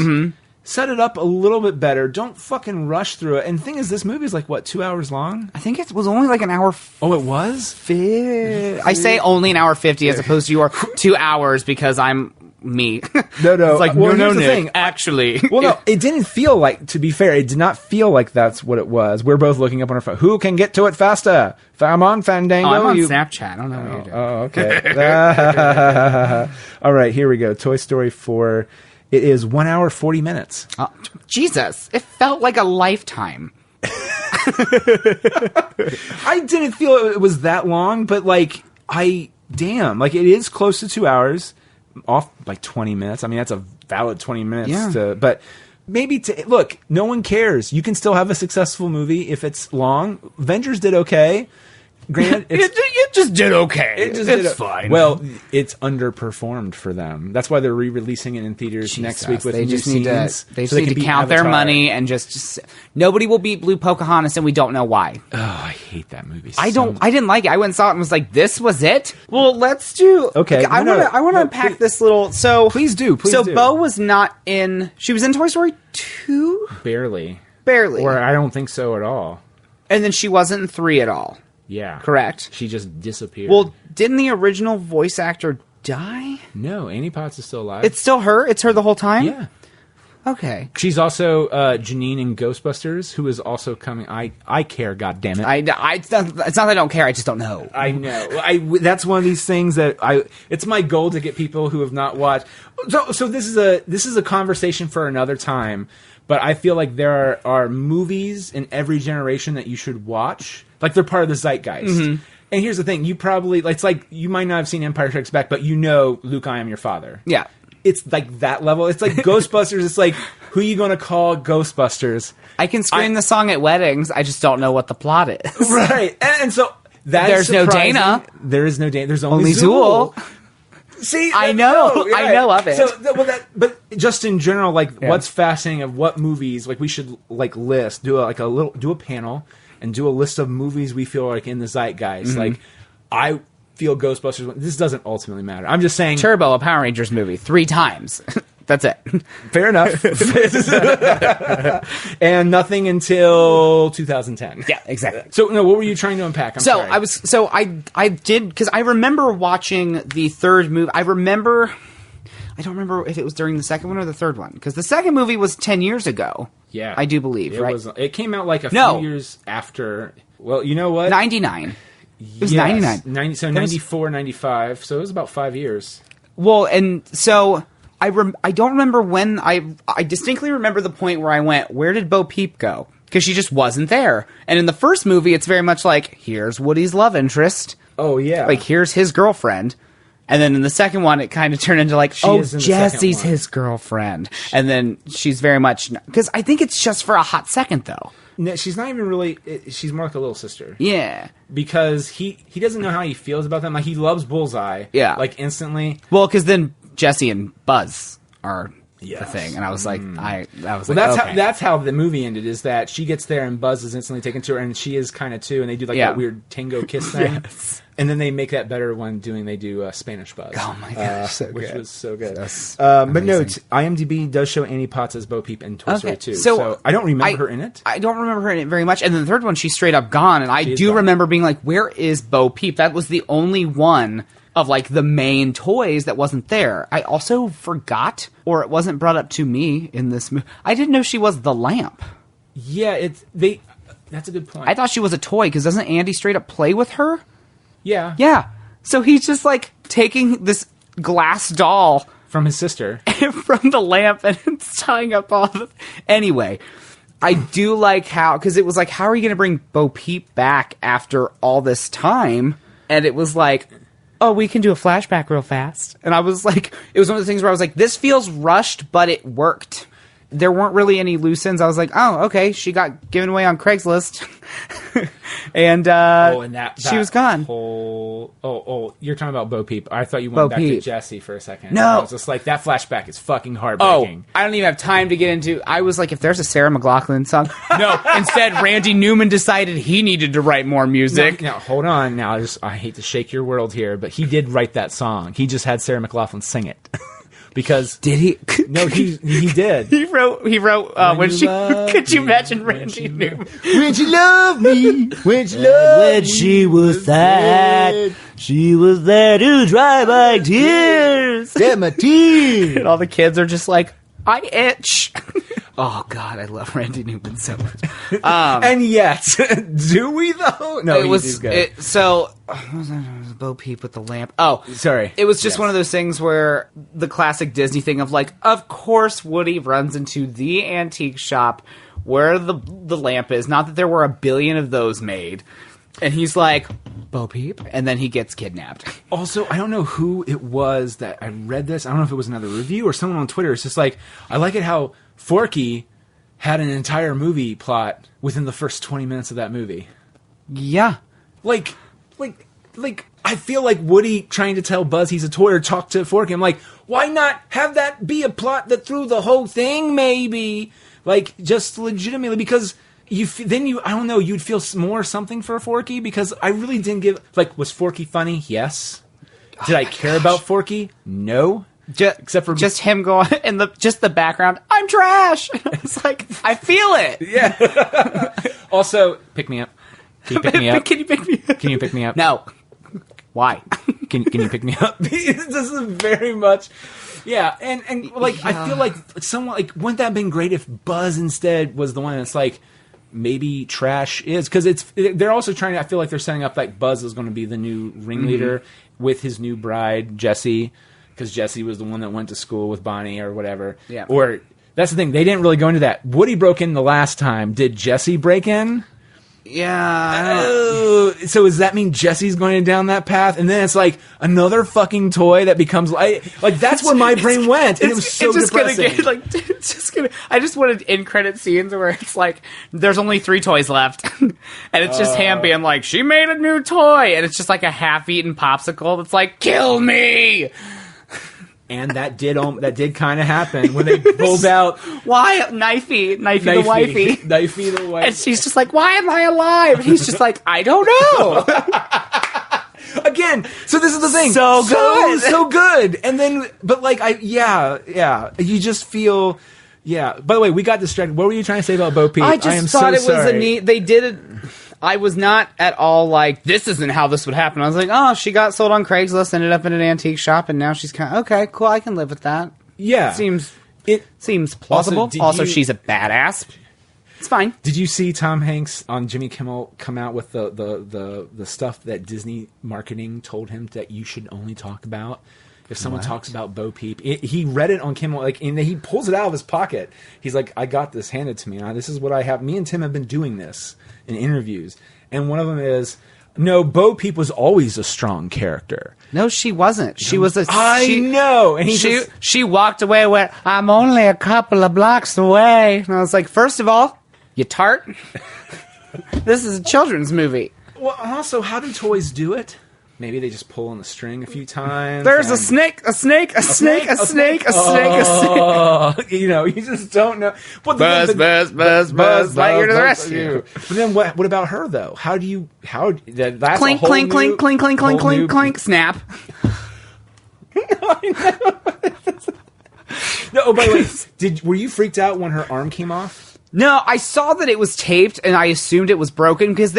set it up a little bit better. Don't fucking rush through it. And the thing is, this movie is like, what, 2 hours long?
I think it was only like an hour.
Oh, it was?
I say only an hour 50 as opposed to your 2 hours because I'm me.
No.
It's like,
well,
no,
the
Nick,
thing.
actually.
Well, no, it didn't feel like, to be fair, it did not feel like that's what it was. We're both looking up on our phone. Who can get to it faster? I'm on Fandango.
Oh, I'm on Snapchat. I don't know what you're doing.
Oh, okay. All right, here we go. Toy Story 4. It is 1 hour, 40 minutes.
Oh, Jesus. It felt like a lifetime.
I didn't feel it was that long, but like, damn, like it is close to 2 hours, off like 20 minutes. I mean, that's a valid 20 minutes. But maybe look, no one cares. You can still have a successful movie if it's long. Avengers did okay. Granted,
it just did okay. It's fine.
Well, it's underperformed for them. That's why they're re-releasing it in theaters next week with new scenes.
They just need to count their money and just nobody will beat Blue Pocahontas, and we don't know why.
Oh, I hate that movie.
I didn't like it. I went and saw it and was like, "This was it." Well, let's do.
Okay,
I want to unpack this little. So
please do.
Bo was not in. She was in Toy Story 2.
Barely,
or
I don't think so at all.
And then she wasn't in 3 at all.
Yeah.
Correct.
She just disappeared.
Well, didn't the original voice actor die?
No, Annie Potts is still alive.
It's still her? It's her the whole time?
Yeah.
Okay.
She's also Janine in Ghostbusters, who is also coming. I care, goddammit.
It's not that I don't care, I just don't know.
I know. That's one of these things that it's my goal to get people who have not watched. So this is a conversation for another time, but I feel like there are movies in every generation that you should watch. Like they're part of the zeitgeist. Mm-hmm. And here's the thing: you probably it's like you might not have seen Empire Strikes Back, but you know Luke, I Am Your Father.
Yeah,
it's like that level. It's like Ghostbusters. It's like who are you going to call Ghostbusters?
I can scream the song at weddings. I just don't know what the plot is.
Right, and so
there's no Dana.
There is no Dana. There's only
Zool.
See,
I know.
Right.
I know of it.
So, but just in general, what's fascinating of what movies we should list, do a panel. And do a list of movies we feel like in the zeitgeist. Mm-hmm. I feel Ghostbusters. This doesn't ultimately matter. I'm just saying
Turbo, a Power Rangers movie, 3 times. That's it.
Fair enough. And nothing until 2010.
Yeah, exactly.
So no, what were you trying to unpack? I'm sorry.
I did because I remember watching the third movie. I don't remember if it was during the second one or the third one because the second movie was 10 years ago.
Yeah,
I do believe, right?
It came out a few years after. Well, you know what?
99. It was 99.
So 94, 95. So it was about 5 years.
Well, and so I don't remember when I distinctly remember the point where I went, where did Bo Peep go? Because she just wasn't there. And in the first movie, it's very much like, here's Woody's love interest.
Oh, yeah.
Like, here's his girlfriend. And then in the second one, it kind of turned into Jessie's his girlfriend. And then she's very much... Because I think it's just for a hot second, though.
No, she's not even really... She's more like a little sister.
Yeah.
Because he doesn't know how he feels about them. Like, he loves Bullseye.
Yeah.
Like, instantly.
Well, because then Jessie and Buzz are the thing. And I was like...
That's how the movie ended, is that she gets there and Buzz is instantly taken to her, and she is kind of too, and they do that weird tango kiss thing. Yes. And then they make that better when they do Spanish Buzz.
Oh my gosh,
which was so good.
But
no, IMDb does show Annie Potts as Bo Peep in Toy Story 2. So I don't remember her in it.
I don't remember her in it very much. And then the third one, she's straight up gone. And I do remember being like, where is Bo Peep? That was the only one of the main toys that wasn't there. I also forgot, or it wasn't brought up to me in this movie. I didn't know she was the lamp.
Yeah, that's a good point.
I thought she was a toy, because doesn't Andy straight up play with her?
Yeah.
Yeah. So he's just taking this glass doll
from his sister
from the lamp and it's tying up all the... Anyway, I do like how... Because it was how are you going to bring Bo Peep back after all this time? And it was oh, we can do a flashback real fast. And I was it was one of the things where I was this feels rushed, but it worked. There weren't really any loose ends. I was oh, okay, she got given away on Craigslist. and she was gone.
You're talking about Bo Peep. I thought you went back to Jessie for a second.
No.
I was just that flashback is fucking heartbreaking.
Oh, I don't even have time to get into... I was if there's a Sarah McLachlan song... No, instead, Randy Newman decided he needed to write more music.
Now, hold on. Now, I hate to shake your world here, but he did write that song. He just had Sarah McLachlan sing it. Because
did he?
No, he did.
He wrote when she. Could you imagine Randy Newman?
When she loved me, when
she was sad,
she was there to dry my tears.
Damn my tears. And all the kids are just I itch. Oh God, I love Randy Newman so much.
And yet, do we though? No,
it was good. Bo Peep with the lamp. Oh,
sorry.
It was just one of those things where the classic Disney thing of of course Woody runs into the antique shop where the lamp is. Not that there were a billion of those made, and he's Bo Peep, and then he gets kidnapped.
Also, I don't know who it was that I read this. I don't know if it was another review or someone on Twitter. It's just like, I like it how Forky had an entire movie plot within the first 20 minutes of that movie.
Yeah.
Like, I feel like Woody trying to tell Buzz he's a toy or talk to Forky. I'm like, why not have that be a plot that through the whole thing, maybe? Like, just legitimately, because... I don't know, you'd feel more something for Forky, because I really didn't give, like, was Forky funny? Yes. Did I care about Forky? No.
Except for just him going in the background, I'm trash. It's like, I feel it.
Yeah. Also, pick me up. Can you pick me up?
Can you pick me up?
Can you pick me up?
No. Why?
Can you pick me up? This is very much... Yeah, and like, yeah. I feel like someone, like, wouldn't that have been great if Buzz instead was the one that's like, maybe trash is, because they're also trying to, I feel like they're setting up like Buzz is going to be the new ringleader with his new bride Jessie, because Jessie was the one that went to school with Bonnie or whatever.
Yeah.
Or that's the thing, they didn't really go into that. Woody broke in the last time. Did Jessie break in?
Yeah.
So does that mean Jessie's going down that path? And then it's like another fucking toy that becomes like that's where my brain went, and it was so depressing.
I just wanted end credit scenes where it's like there's only 3 toys left, and it's just Ham being like, she made a new toy, and it's just like a half-eaten popsicle that's like, kill me.
And that did kind of happen when they pulled out.
Why? Knifey the wifey.
Knifey the wifey.
And she's just like, why am I alive? And he's just like, I don't know.
Again, so this is the thing.
So good.
So good. And then, but like, yeah. You just feel, yeah. By the way, we got distracted. What were you trying to say about Bo Peep?
I just thought it was a neat, they did it. I was not at all like, this isn't how this would happen. I was like, oh, she got sold on Craigslist, ended up in an antique shop, and now she's kind of, okay, cool, I can live with that.
Yeah.
It seems plausible. Also, she's a badass. It's fine.
Did you see Tom Hanks on Jimmy Kimmel come out with the stuff that Disney marketing told him that you should only talk about? If someone talks about Bo Peep, he read it on Kimmel, like, and he pulls it out of his pocket. He's like, I got this handed to me. This is what I have. Me and Tim have been doing this in interviews. And one of them is, no, Bo Peep was always a strong character.
No, she wasn't. She was a...
I know. And
she walked away and went, I'm only a couple of blocks away. And I was like, first of all, you tart. This is a children's movie.
Well, also, how do toys do it? Maybe they just pull on the string a few times.
There's a snake.
You know, you just don't know.
Buzz, Lightyear to the rescue.
But then what about her, though? That's
clink,
a whole
clink,
new,
clink, clink, clink, clink, clink, snap.
No, oh, by the way, were you freaked out when her arm came off?
No, I saw that it was taped, and I assumed it was broken, because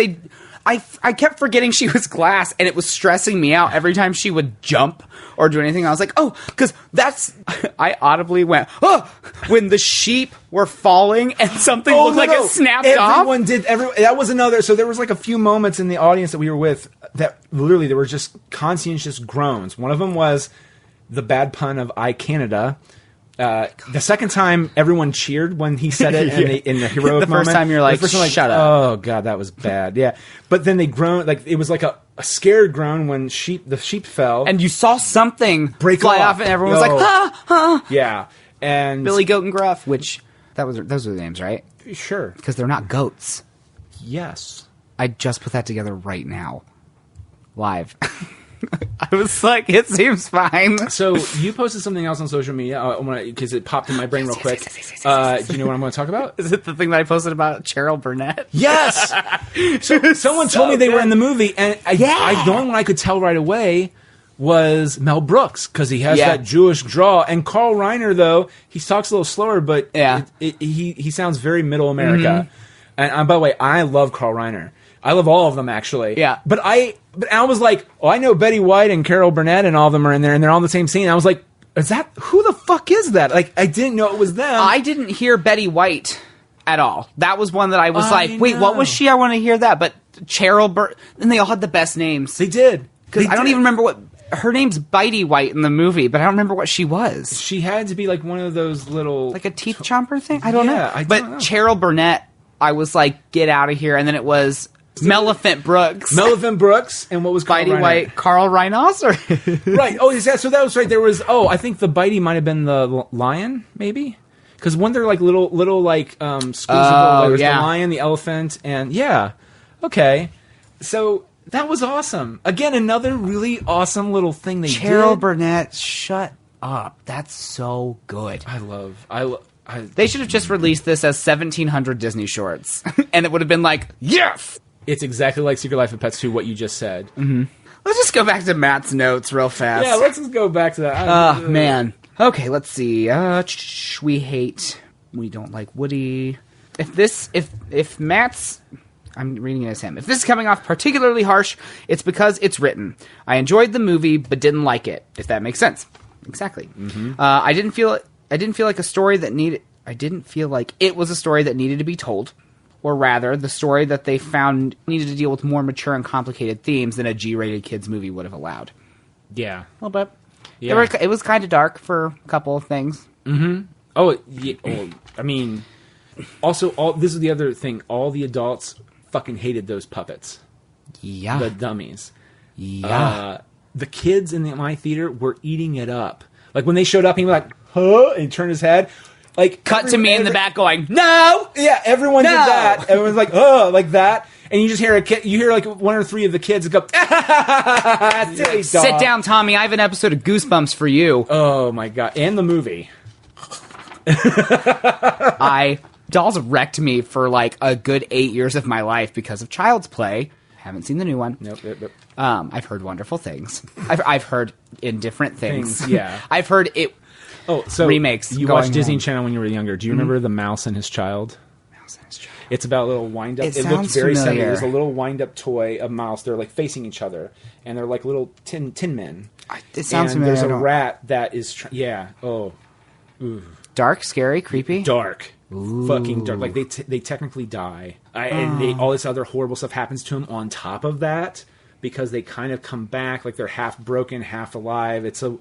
I kept forgetting she was glass, and it was stressing me out every time she would jump or do anything. I was like, oh, because I audibly went, oh, when the sheep were falling and something looked like it snapped off.
Everyone did. That was another. So there was like a few moments in the audience that we were with that literally there were just conscientious groans. One of them was the bad pun of I Canada. The second time, everyone cheered when he said it in the heroic moment.
The first time, you're like, shut up.
Oh, God, that was bad. Yeah. But then they groaned, like, it was like a scared groan when the sheep fell.
And you saw something
fly
off, and everyone was like, ha, ha.
Yeah. And
Billy Goat and Gruff, which, those are the names, right?
Sure.
Because they're not goats.
Yes.
I just put that together right now. Live. I was like, it seems fine.
So you posted something else on social media because it popped in my brain real quick. Do you know what I'm going to talk about?
Is it the thing that I posted about Cheryl Burnett?
Yes. So someone told me they were in the movie, and the only one I could tell right away was Mel Brooks, because he has that Jewish draw. And Carl Reiner, though, he talks a little slower, but he sounds very middle America. Mm-hmm. And by the way, I love Carl Reiner. I love all of them, actually.
Yeah.
But I was like, oh, I know Betty White and Carol Burnett and all of them are in there, and they're all in the same scene. I was like, who the fuck is that? Like, I didn't know it was them.
I didn't hear Betty White at all. That was one that I was wait, what was she? I want to hear that. But Cheryl and they all had the best names.
They did.
Because I don't even remember what... Her name's Bitey White in the movie, but I don't remember what she was.
She had to be like one of those little...
Like a teeth chomper thing? I don't know.
I don't know.
Cheryl Burnett, I was like, get out of here. And then it was... Melephant Brooks.
Melephant Brooks, and what was
Bitey White Carl Rhinoceros.
Right. Oh, so that was right. There was. Oh, I think the Bitey might have been the lion, maybe. Because when they're like little like squeezable, there's the lion, the elephant, and okay. So that was awesome. Again, another really awesome little thing they did.
Cheryl Burnett, shut up. That's so good. They should have just released this as 1,700 Disney shorts, and it would have been like, yes.
It's exactly like Secret Life of Pets 2, what you just said.
Mm-hmm. Let's just go back to Matt's notes real fast.
Yeah, let's just go back to that.
Man. Okay, let's see. We don't like Woody. If Matt's, I'm reading it as him. If this is coming off particularly harsh, it's because it's written. I enjoyed the movie, but didn't like it. If that makes sense. Exactly. Mm-hmm. I didn't feel like a story that needed. I didn't feel like it was a story that needed to be told. Or rather, the story that they found needed to deal with more mature and complicated themes than a G-rated kids movie would have allowed.
Yeah.
A little bit. Yeah. It was kind of dark for a couple of things.
Mm-hmm. Oh, yeah. I mean, also, this is the other thing. All the adults fucking hated those puppets.
Yeah.
The dummies.
Yeah.
The kids in my theater were eating it up. Like, when they showed up, he was like, huh? And he turned his head. Like,
cut to me in the back going, no!
Yeah, everyone did that. Everyone's like, oh, like that. And you just hear like one or three of the kids go, silly dog.
Sit down, Tommy. I have an episode of Goosebumps for you.
Oh my God. And the movie.
Dolls wrecked me for like a good 8 years of my life because of Child's Play. Haven't seen the new one.
Nope.
I've heard wonderful things. I've heard indifferent things.
Yeah.
I've heard it.
Oh, so
remakes.
You watched Disney Channel when you were younger. Do you remember The Mouse and His Child?
Mouse and His Child.
It's about a little wind-up. It looked very similar. There's a little wind-up toy of mouse. They're like facing each other, and they're like little tin men.
It sounds familiar.
There's a rat that is.
Dark, scary, creepy.
Dark.
Ooh.
Fucking dark. Like they technically die, and all this other horrible stuff happens to them on top of that because they kind of come back like they're half broken, half alive. It's a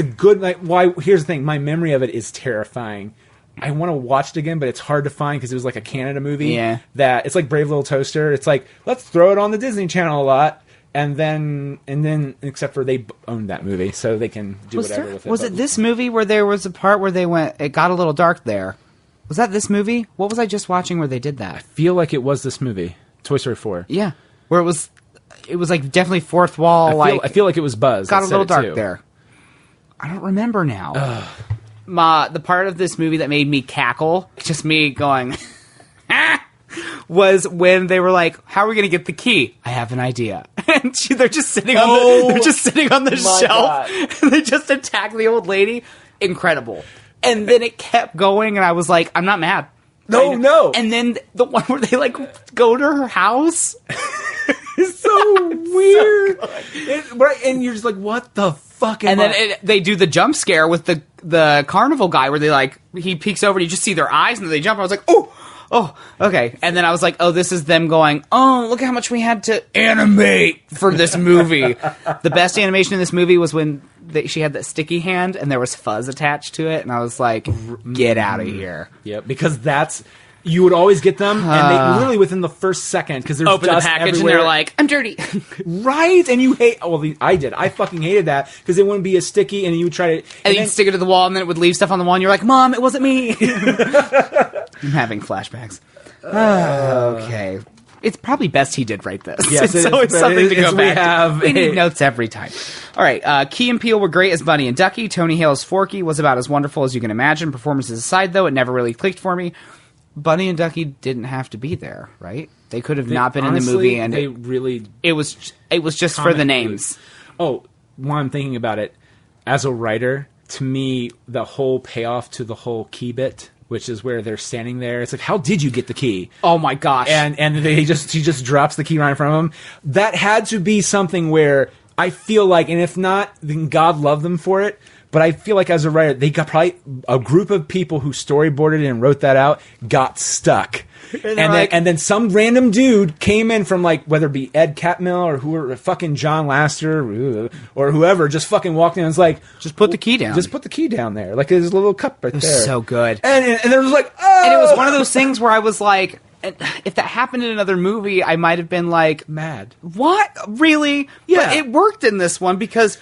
good, like, why? Here's the thing. My memory of it is terrifying. I want to watch it again, but it's hard to find because it was like a Canada movie.
Yeah.
That it's like Brave Little Toaster. It's like, let's throw it on the Disney Channel a lot. And then, except for they owned that movie, so they can do whatever with it.
Was it this movie where there was a part where it got a little dark there? Was that this movie? What was I just watching where they did that?
I feel like it was this movie, Toy Story 4.
Yeah. Where it was like definitely fourth wall.
I feel like it was Buzz.
Got a little dark there. I don't remember now. The part of this movie that made me cackle, just me going, was when they were like, "How are we going to get the key?" I have an idea. And they're just sitting on the shelf. And they just attack the old lady. Incredible. And then it kept going, and I was like, I'm not mad.
No.
And then the one where they like go to her house.
It's so weird. Right, and you're just like, what the fuck am
they do the jump scare with the carnival guy where he peeks over and you just see their eyes and then they jump. I was like, oh, okay. And then I was like, oh, this is them going, oh, look how much we had to animate for this movie. The best animation in this movie was when she had that sticky hand and there was fuzz attached to it. And I was like, get out of here.
Yeah, because you would always get them, and they literally within the first second, because there's
open
dust
the package
everywhere.
And they're like, I'm dirty.
Right? And you hate... Well, I did. I fucking hated that, because it wouldn't be as sticky, and you would try to...
And you'd stick it to the wall, and then it would leave stuff on the wall, and you're like, Mom, it wasn't me. I'm having flashbacks. Okay. It's probably best he did write this.
Yes,
it's always something to go back to. We need
notes
notes every time. All right. Key and Peele were great as Bunny and Ducky. Tony Hale's Forky was about as wonderful as you can imagine. Performances aside, though, it never really clicked for me. Bunny and Ducky didn't have to be there, right? They could have not been
honestly,
in the movie, and
they really...
It was just for the names.
Oh, while I'm thinking about it, as a writer, to me, the whole payoff to the whole key bit, which is where they're standing there, it's like, how did you get the key?
Oh my gosh!
And he just drops the key right in front of him. That had to be something where I feel like, and if not, then God love them for it. but I feel like as a writer, they got probably a group of people who storyboarded and wrote that out got stuck. And then some random dude came in from like, whether it be Ed Catmull or whoever, fucking John Lasseter or whoever, just fucking walked in and was like,
just put the key down.
Just put the key down there. Like there's a little cup right there.
It was so good.
And there was like, oh!
And it was one of those things where I was like, if that happened in another movie, I might have been like,
mad.
What? Really?
Yeah.
But it worked in this one because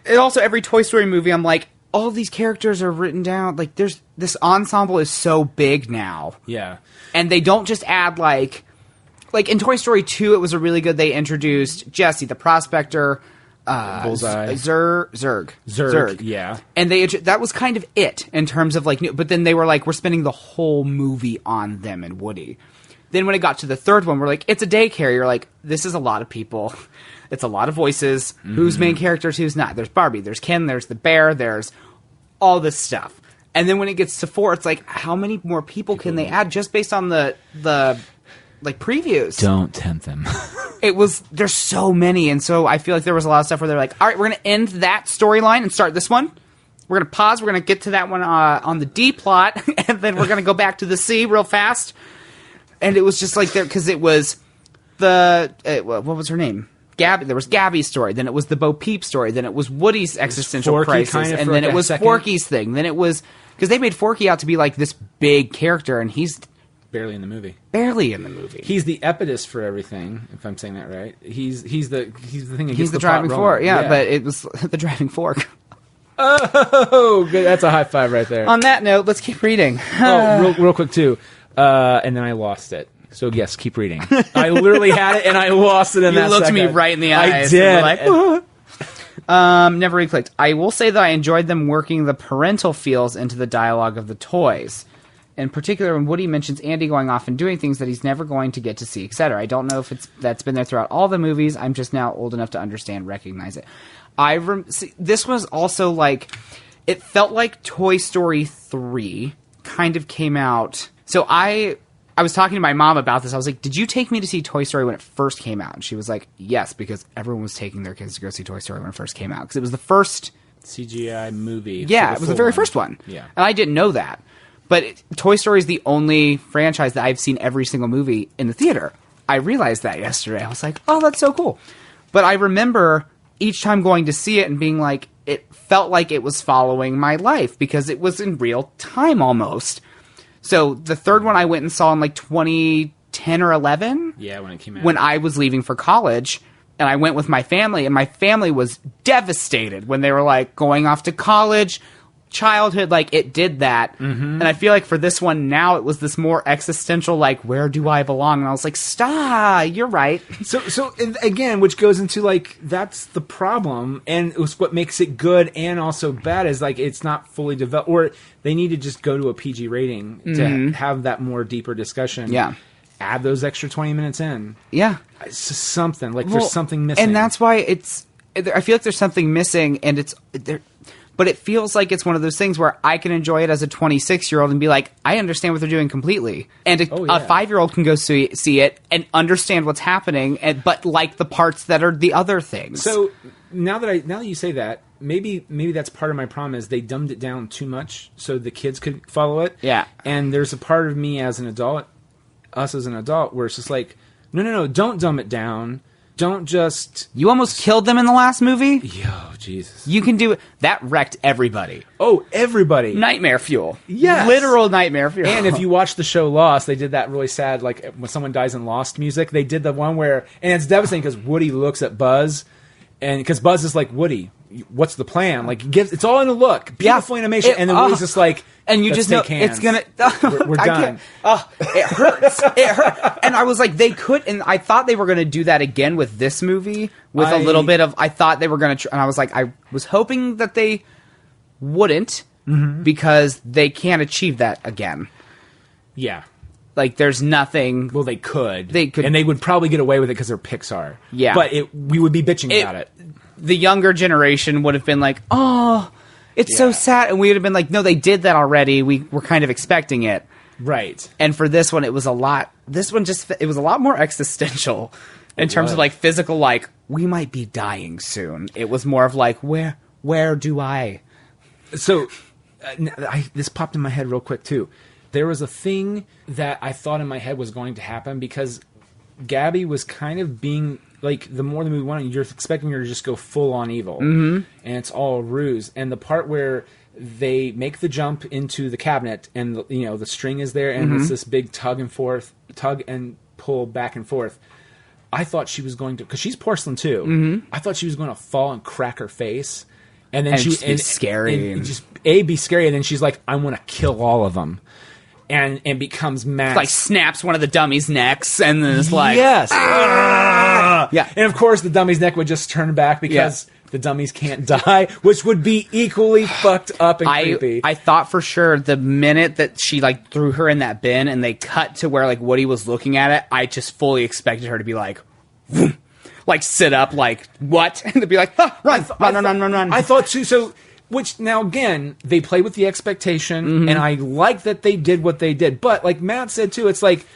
it also, every Toy Story movie, I'm like, all these characters are written down. Like, this ensemble is so big now.
Yeah.
And they don't just add, like in Toy Story 2, it was a really good, they introduced Jesse, the prospector,
Bullseye.
Zurg.
Yeah.
And that was kind of it in terms of, like, but then they were like, we're spending the whole movie on them and Woody. Then when it got to the third one, we're like, it's a daycare. You're like, this is a lot of people. It's a lot of voices. Mm-hmm. Who's main characters, who's not? There's Barbie, there's Ken, there's the bear, there's all this stuff. And then when it gets to 4, it's like, how many more people can they add just based on the like previews?
Don't tempt them.
There's so many. And so I feel like there was a lot of stuff where they're like, all right, we're going to end that storyline and start this one. We're going to pause. We're going to get to that one on the D plot. And then we're going to go back to the C real fast. And it was just like there, because it was what was her name? Gabby. There was Gabby's story. Then it was the Bo Peep story. Then it was Woody's existential crisis.
Kind of
and then it was Forky's thing. Then it was, because they made Forky out to be like this big character, and he's
barely in the movie.
He's
the impetus for everything, if I'm saying that right. He's the thing that
he's
gets
the
the
driving
plot
fork.
rolling.
Yeah, but it was the driving fork.
Oh, good. That's a high five right there.
On that note, let's keep reading.
Real quick too. And then I lost it. So yes, keep reading. I literally had it and I lost it in that second.
You looked me right in the eyes.
I did.
Like, never really clicked. I will say that I enjoyed them working the parental feels into the dialogue of the toys. In particular, when Woody mentions Andy going off and doing things that he's never going to get to see, etc. I don't know if that's been there throughout all the movies. I'm just now old enough to understand, recognize it. This was also like, it felt like Toy Story 3 kind of came out. So I was talking to my mom about this. I was like, did you take me to see Toy Story when it first came out? And she was like, yes, because everyone was taking their kids to go see Toy Story when it first came out. Because it was the first
CGI movie.
Yeah, it was the very first one.
Yeah.
And I didn't know that. But Toy Story is the only franchise that I've seen every single movie in the theater. I realized that yesterday. I was like, oh, that's so cool. But I remember each time going to see it and being like, it felt like it was following my life because it was in real time almost. So the third one I went and saw in like 2010 or 11.
Yeah, when it came out.
When I was leaving for college. And I went with my family. And my family was devastated when they were like going off to college. Childhood, like, it did that. Mm-hmm. And I feel like for this one now, it was this more existential, like, where do I belong? And I was like, stop, you're right.
So again, which goes into, like, that's the problem. And it was what makes it good and also bad is, like, it's not fully developed. Or they need to just go to a PG rating to have that more deeper discussion.
Yeah.
Add those extra 20 minutes in.
Yeah.
It's just something. Like, there's something missing.
And that's why I feel like there's something missing, and but it feels like it's one of those things where I can enjoy it as a 26-year-old and be like, I understand what they're doing completely. And a 5-year-old can go see it and understand what's happening, but like the parts that are the other things.
So now that you say that, maybe that's part of my problem is they dumbed it down too much so the kids could follow it.
Yeah.
And there's a part of me as an adult, us as an adult, where it's just like, no, don't dumb it down. Don't just...
You almost killed them in the last movie?
Yo, Jesus.
You can do it. That wrecked everybody.
Oh, everybody.
Nightmare fuel.
Yes.
Literal nightmare fuel.
And if you watch the show Lost, they did that really sad, like, when someone dies in Lost music, they did the one where... And it's devastating because Woody looks at Buzz, and because Buzz is like, Woody, what's the plan? Like, it's all in a look. Beautiful animation. And then Woody's just like...
And you just know it's gonna.
We're done.
It hurts. It hurt. And I was like, they could, and I thought they were gonna do that again with this movie with a little bit of. I thought they were gonna, and I was like, I was hoping that they wouldn't because they can't achieve that again.
Yeah.
Like, there's nothing.
Well, they could,
and
they would probably get away with it because they're Pixar.
Yeah,
but we would be bitching about it.
The younger generation would have been like, oh. It's so sad, and we would have been like, no, they did that already. We were kind of expecting it.
Right.
And for this one, it was a lot... This one it was a lot more existential in terms of, like, physical, like, we might be dying soon. It was more of like, where do I
So this popped in my head real quick too. There was a thing that I thought in my head was going to happen because Gabby was kind of being like, the more the movie went on, you're expecting her to just go full on evil, and it's all a ruse. And the part where they make the jump into the cabinet, and the string is there, and it's this big tug and pull back and forth. I thought she was going to, because she's porcelain too. I thought she was going to fall and crack her face, and then
be scary,
and just be scary, and then she's like, "I want to kill all of them." And becomes mad.
Like snaps one of the dummies' necks and then it's like...
Yes.
Yeah.
And of course the dummy's neck would just turn back because the dummies can't die, which would be equally fucked up and creepy.
I thought for sure the minute that she like threw her in that bin and they cut to where like Woody was looking at it, I just fully expected her to be like... like sit up like, what? And to be like, run.
I thought too, so... Which, now, again, they play with the expectation, and I like that they did what they did. But, like Matt said, too, it's like,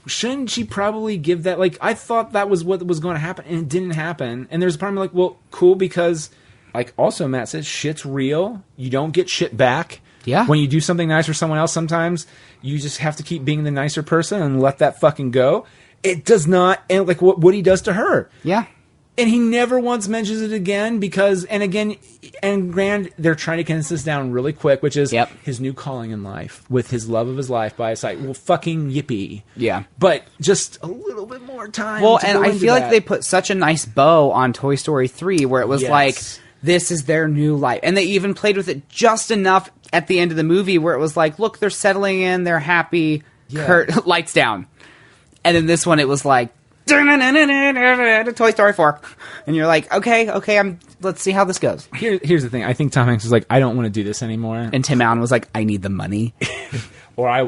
shouldn't she probably give that... Like, I thought that was what was going to happen, and it didn't happen. And there's a part of me like, well, cool, because, like, also Matt said, shit's real. You don't get shit back.
Yeah.
When you do something nice for someone else, sometimes you just have to keep being the nicer person and let that fucking go. It does not... And, like, what Woody does to her.
Yeah.
And he never once mentions it again because, they're trying to condense this down really quick, which is his new calling in life with his love of his life by his side. Well, fucking yippee.
Yeah.
But just a little bit more time.
Well, and I feel like they put such a nice bow on Toy Story 3 where it was like, this is their new life. And they even played with it just enough at the end of the movie where it was like, look, they're settling in, they're happy, lights down. And then this one, it was like, Toy Story 4, and you're like, okay, let's see how this goes.
Here's the thing. I think Tom Hanks was like, I don't want to do this anymore,
and Tim Allen was like, I need the money.
I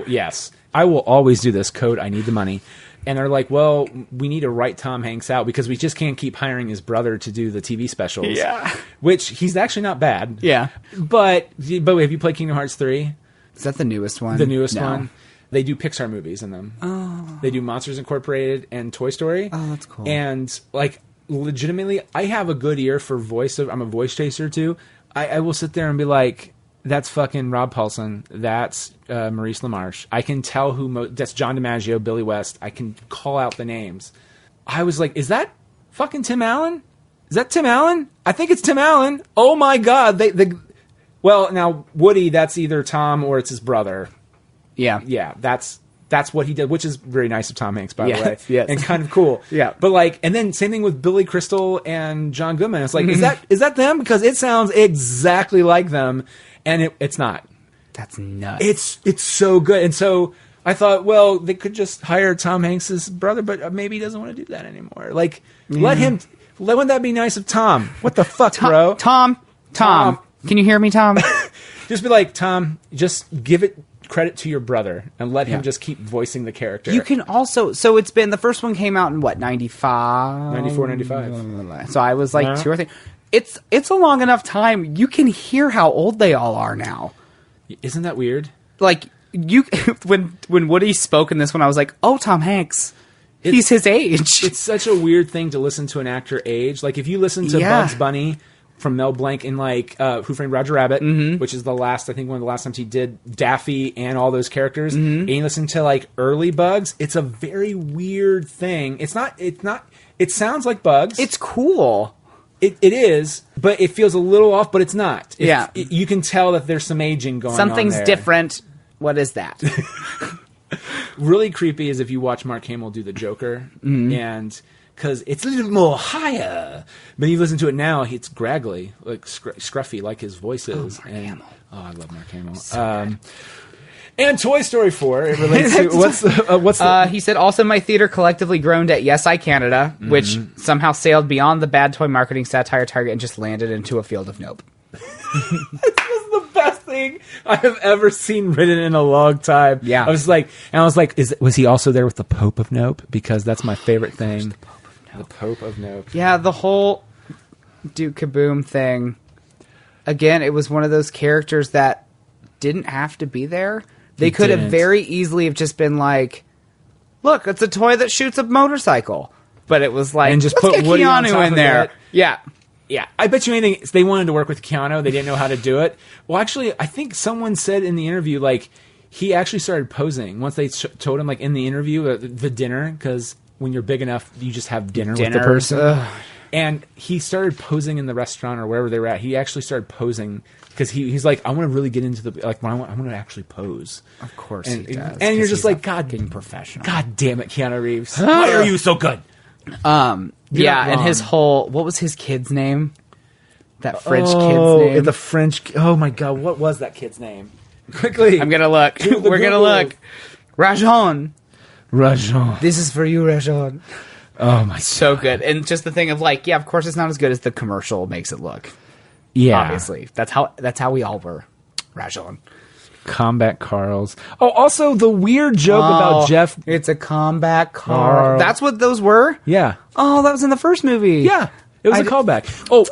will always do this. Code, I need the money. And they're like, well, we need to write Tom Hanks out because we just can't keep hiring his brother to do the TV specials.
Yeah,
which he's actually not bad.
Yeah,
but have you played Kingdom Hearts 3?
Is that the newest one?
The newest one. They do Pixar movies in them. Oh. They do Monsters Incorporated and Toy Story.
Oh, that's cool.
And, like, legitimately, I have a good ear for voice. I'm a voice chaser, too. I will sit there and be like, that's fucking Rob Paulson. That's Maurice LaMarche. I can tell that's John DiMaggio, Billy West. I can call out the names. I was like, is that fucking Tim Allen? Is that Tim Allen? I think it's Tim Allen. Oh, my God. Well, now, Woody, that's either Tom or it's his brother. Yeah, that's what he did, which is very nice of Tom Hanks, by the way.
Yes.
And kind of cool.
Yeah.
But like, and then same thing with Billy Crystal and John Goodman. It's like, is that them? Because it sounds exactly like them, and it's not.
That's nuts.
It's so good. And so I thought, well, they could just hire Tom Hanks' brother, but maybe he doesn't want to do that anymore. Like, wouldn't that be nice of Tom? What the fuck, bro?
Tom. Can you hear me, Tom?
Just be like, Tom, just give it credit to your brother and let him just keep voicing the character.
You can also, so it's been, the first one came out in what, 95?
94, 95.
So I was like 2 or 3. It's a long enough time. You can hear how old they all are now.
Isn't that weird?
Like, when Woody spoke in this one, I was like, oh, Tom Hanks. He's his age.
It's such a weird thing to listen to an actor age. Like, if you listen to Bugs Bunny from Mel Blanc in, like, Who Framed Roger Rabbit, which is one of the last times he did Daffy and all those characters, and you listen to, like, early Bugs, it's a very weird thing. It sounds like Bugs.
It's cool.
It is, but it feels a little off, but it's not. You can tell that there's some aging going on
Something's
there.
different. What is that?
Really creepy is if you watch Mark Hamill do the Joker, and because it's a little more higher, but you listen to it now, it's graggly, like scruffy, like his voice is.
Mark Hamill.
Oh, I love Mark Hamill. So and Toy Story 4, it relates to what's the...
He said, also my theater collectively groaned at Yes, I Canada, which somehow sailed beyond the bad toy marketing satire target and just landed into a field of nope.
This was the best thing I have ever seen written in a long time.
Yeah.
I was like, was he also there with the Pope of Nope? Because that's my favorite thing. The Pope of Nope.
Yeah, the whole Duke Kaboom thing. Again, it was one of those characters that didn't have to be there. They could have very easily have just been like, look, it's a toy that shoots a motorcycle. But it was like,
and just
let's
put
get
Woody on
Keanu
top
in
of
there.
it.
Yeah.
Yeah, I bet you anything. They wanted to work with Keanu. They didn't know how to do it. Well, actually, I think someone said in the interview, like, he actually started posing once they told him, like, in the interview, the dinner, because when you're big enough, you just have dinner with the person. And he started posing in the restaurant or wherever they were at. He actually started posing because he's like, I want to really get into the, like, I want to actually pose.
Of course
and,
he does.
And you're just like, God,
getting professional.
God damn it, Keanu Reeves. Why are you so good?
Yeah, and his whole, what was his kid's name? That French kid's name?
The French, oh my God, what was that kid's name? Quickly.
I'm going to look. We're going to look. Rajon. This is for you, Rajon.
Oh my God.
So good. And just the thing of like, yeah, of course it's not as good as the commercial makes it look.
Yeah.
Obviously. That's how we all were. Rajon.
Combat Carls. Oh, also the weird joke about Jeff.
It's a combat Carl. That's what those were?
Yeah.
Oh, that was in the first movie.
Yeah. It was a callback.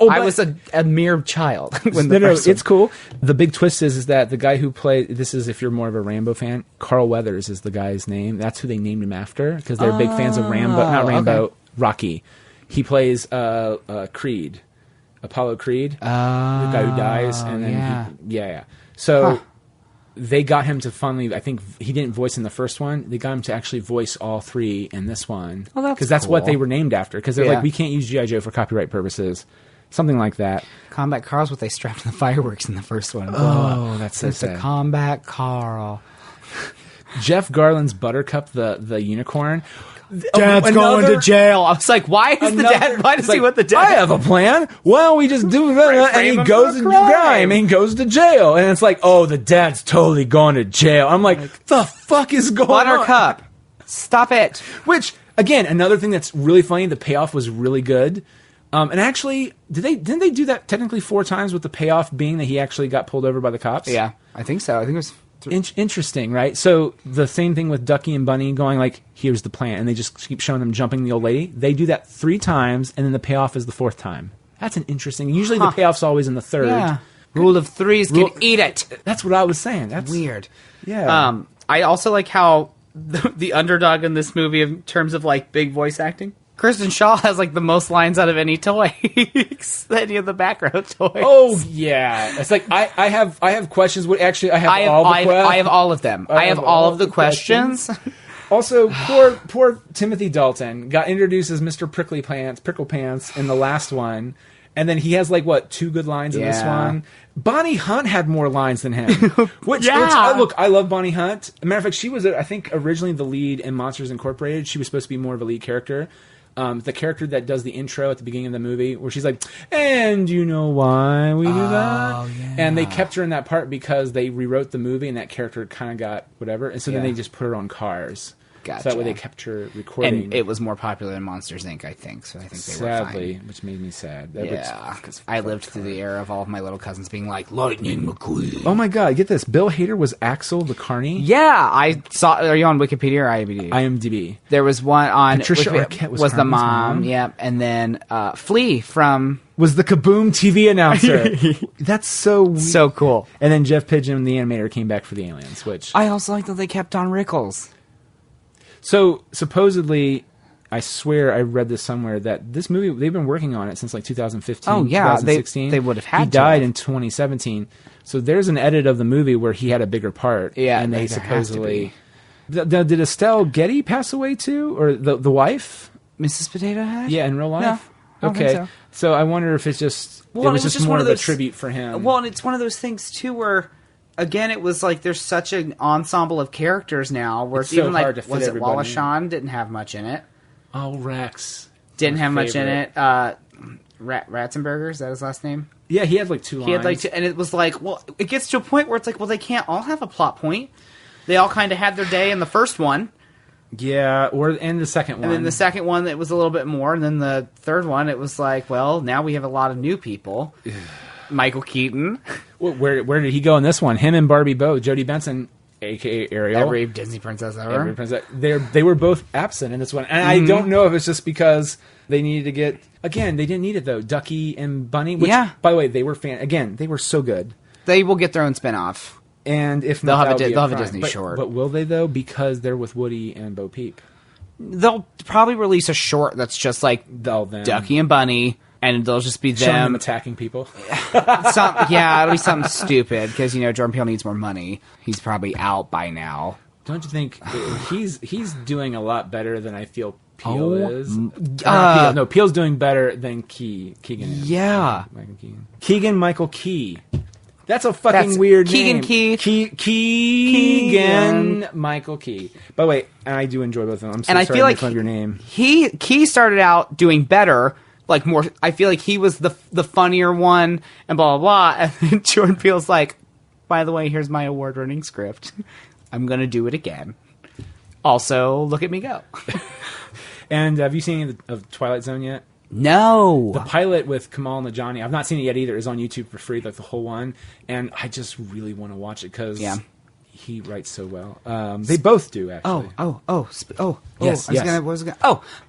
I was a mere child when
it's cool. The big twist is that the guy who played, this is if you're more of a Rambo fan, Carl Weathers is the guy's name. That's who they named him after because they're big fans of Rocky. He plays Creed, Apollo Creed, the guy who dies, and then So they got him to finally, I think he didn't voice in the first one. They got him to actually voice all three in this one.
Oh,
because that's what they were named after. Because they're like, we can't use G.I. Joe for copyright purposes. Something like that.
Combat Carl's what they strapped in the fireworks in the first one.
Oh, that's so sad.
It's a Combat Carl.
Jeff Garland's Buttercup, the unicorn.
Dad's going to jail. I was like, why is the dad? Why does he want the dad?
I have a plan. Well, we just do that, and he goes to crime, and he goes to jail, and it's like, oh, the dad's totally going to jail. I'm like, the fuck is going on?
Buttercup, stop it.
Which, again, another thing that's really funny. The payoff was really good. And actually, didn't they do that technically 4 times with the payoff being that he actually got pulled over by the cops?
Yeah, I think so. I think it was.
Interesting, right? So the same thing with Ducky and Bunny going like, here's the plan, and they just keep showing them jumping the old lady. They do that 3 times, and then the payoff is the 4th time. That's an interesting. Usually the payoff's always in the 3rd.
Yeah. Rule of threes can eat it.
That's what I was saying. That's
weird.
Yeah. I
also like how the underdog in this movie in terms of like big voice acting. Kristen Shaw has like the most lines out of any toy, any of the background toys.
Oh yeah, it's like I have questions. I have
all of them. I have all of the questions.
Also, poor Timothy Dalton got introduced as Mr. Prickle Pants in the last one, and then he has like 2 good lines in this one. Bonnie Hunt had more lines than him. Which I love Bonnie Hunt. As a matter of fact, she was I think originally the lead in Monsters Incorporated. She was supposed to be more of a lead character. The character that does the intro at the beginning of the movie, where she's like, and you know why we do that? Yeah. And they kept her in that part because they rewrote the movie and that character kind of got whatever. And so then they just put her on Cars.
Gotcha.
So that way they kept her recording.
And it was more popular than Monsters, Inc., I think. So I think they were fine.
Which made me sad.
I lived through the era of all of my little cousins being like, Lightning McQueen.
Oh my God, get this. Bill Hader was Axel the Carney?
Yeah, I saw. Are you on Wikipedia or IMDb?
IMDb.
There was one on.
Patricia Arquette was
the mom. Yep. And then Flea from.
Was the Kaboom TV announcer. That's so
cool.
And then Jeff Pigeon, the animator, came back for the aliens, which.
I also like that they kept Don Rickles.
So, supposedly, I swear I read this somewhere, that this movie, they've been working on it since 2015,
oh, yeah,
2016.
They would have had
He died in 2017. So there's an edit of the movie where he had a bigger part.
Yeah,
and they supposedly... Did Estelle Getty pass away too? Or the wife?
Mrs. Potato Head?
Yeah, in real life?
No, I don't think so.
So I wonder if it's just... it was just more of a tribute for him.
Well, and it's one of those things, too, where... Again, it was like there's such an ensemble of characters now where it's even like, was it Wallace Shawn? Didn't have much in it.
Oh, Rex.
Didn't have much in it. Ratzenberger, is that his last name?
Yeah, he had like 2 lines.
He had like 2, and it was like, well, it gets to a point where it's like, well, they can't all have a plot point. They all kind of had their day in the first one.
Yeah, and the second one.
And then the second one, it was a little bit more. And then the third one, it was like, well, now we have a lot of new people. Michael Keaton.
Well, where did he go in this one? Him and Barbie both. Jodie Benson, a.k.a. Ariel.
Every Disney princess ever.
They were both absent in this one. And I don't know if it's just because they needed to get... Again, they didn't need it, though. Ducky and Bunny. Which, by the way, they were they were so good.
They will get their own spinoff.
And if
they'll
not,
have a Disney short.
But will they, though? Because they're with Woody and Bo Peep.
They'll probably release a short that's just like Ducky and Bunny... and they'll just be
Showing them
them.
attacking people.
It'll be something stupid because Jordan Peele needs more money. He's probably out by now.
Don't you think he's doing a lot better than I feel Peele is? Peele's doing better than Keegan is.
Yeah.
Keegan-Michael Key. That's a fucking weird
Keegan
name.
Key.
Keegan-Michael Key. By the way, and I do enjoy both of them. I'm so sorry to make fun of your name.
Key started out doing better, like more. I feel like he was the funnier one, and blah blah blah. And then Jordan Peele's like, by the way, here's my award-winning script. I'm gonna do it again. Also, look at me go.
And have you seen any of Twilight Zone yet?
No.
The pilot with Kamal Najani, I've not seen it yet either. It's on YouTube for free, like the whole one. And I just really want to watch it because he writes so well. They both do, actually.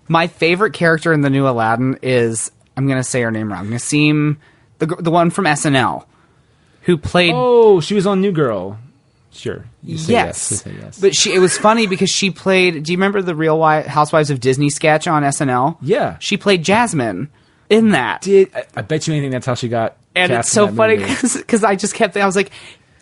My favorite character in the new Aladdin is, I'm going to say her name wrong, Nassim, the one from SNL, who played...
Oh, she was on New Girl. Sure.
Yes.
Yes.
But it was funny because she played... Do you remember the Real Housewives of Disney sketch on SNL?
Yeah.
She played Jasmine in that.
I bet you anything that's how she got
And
cast
it's so
in that
funny
movie.
because I just kept thinking... I was like,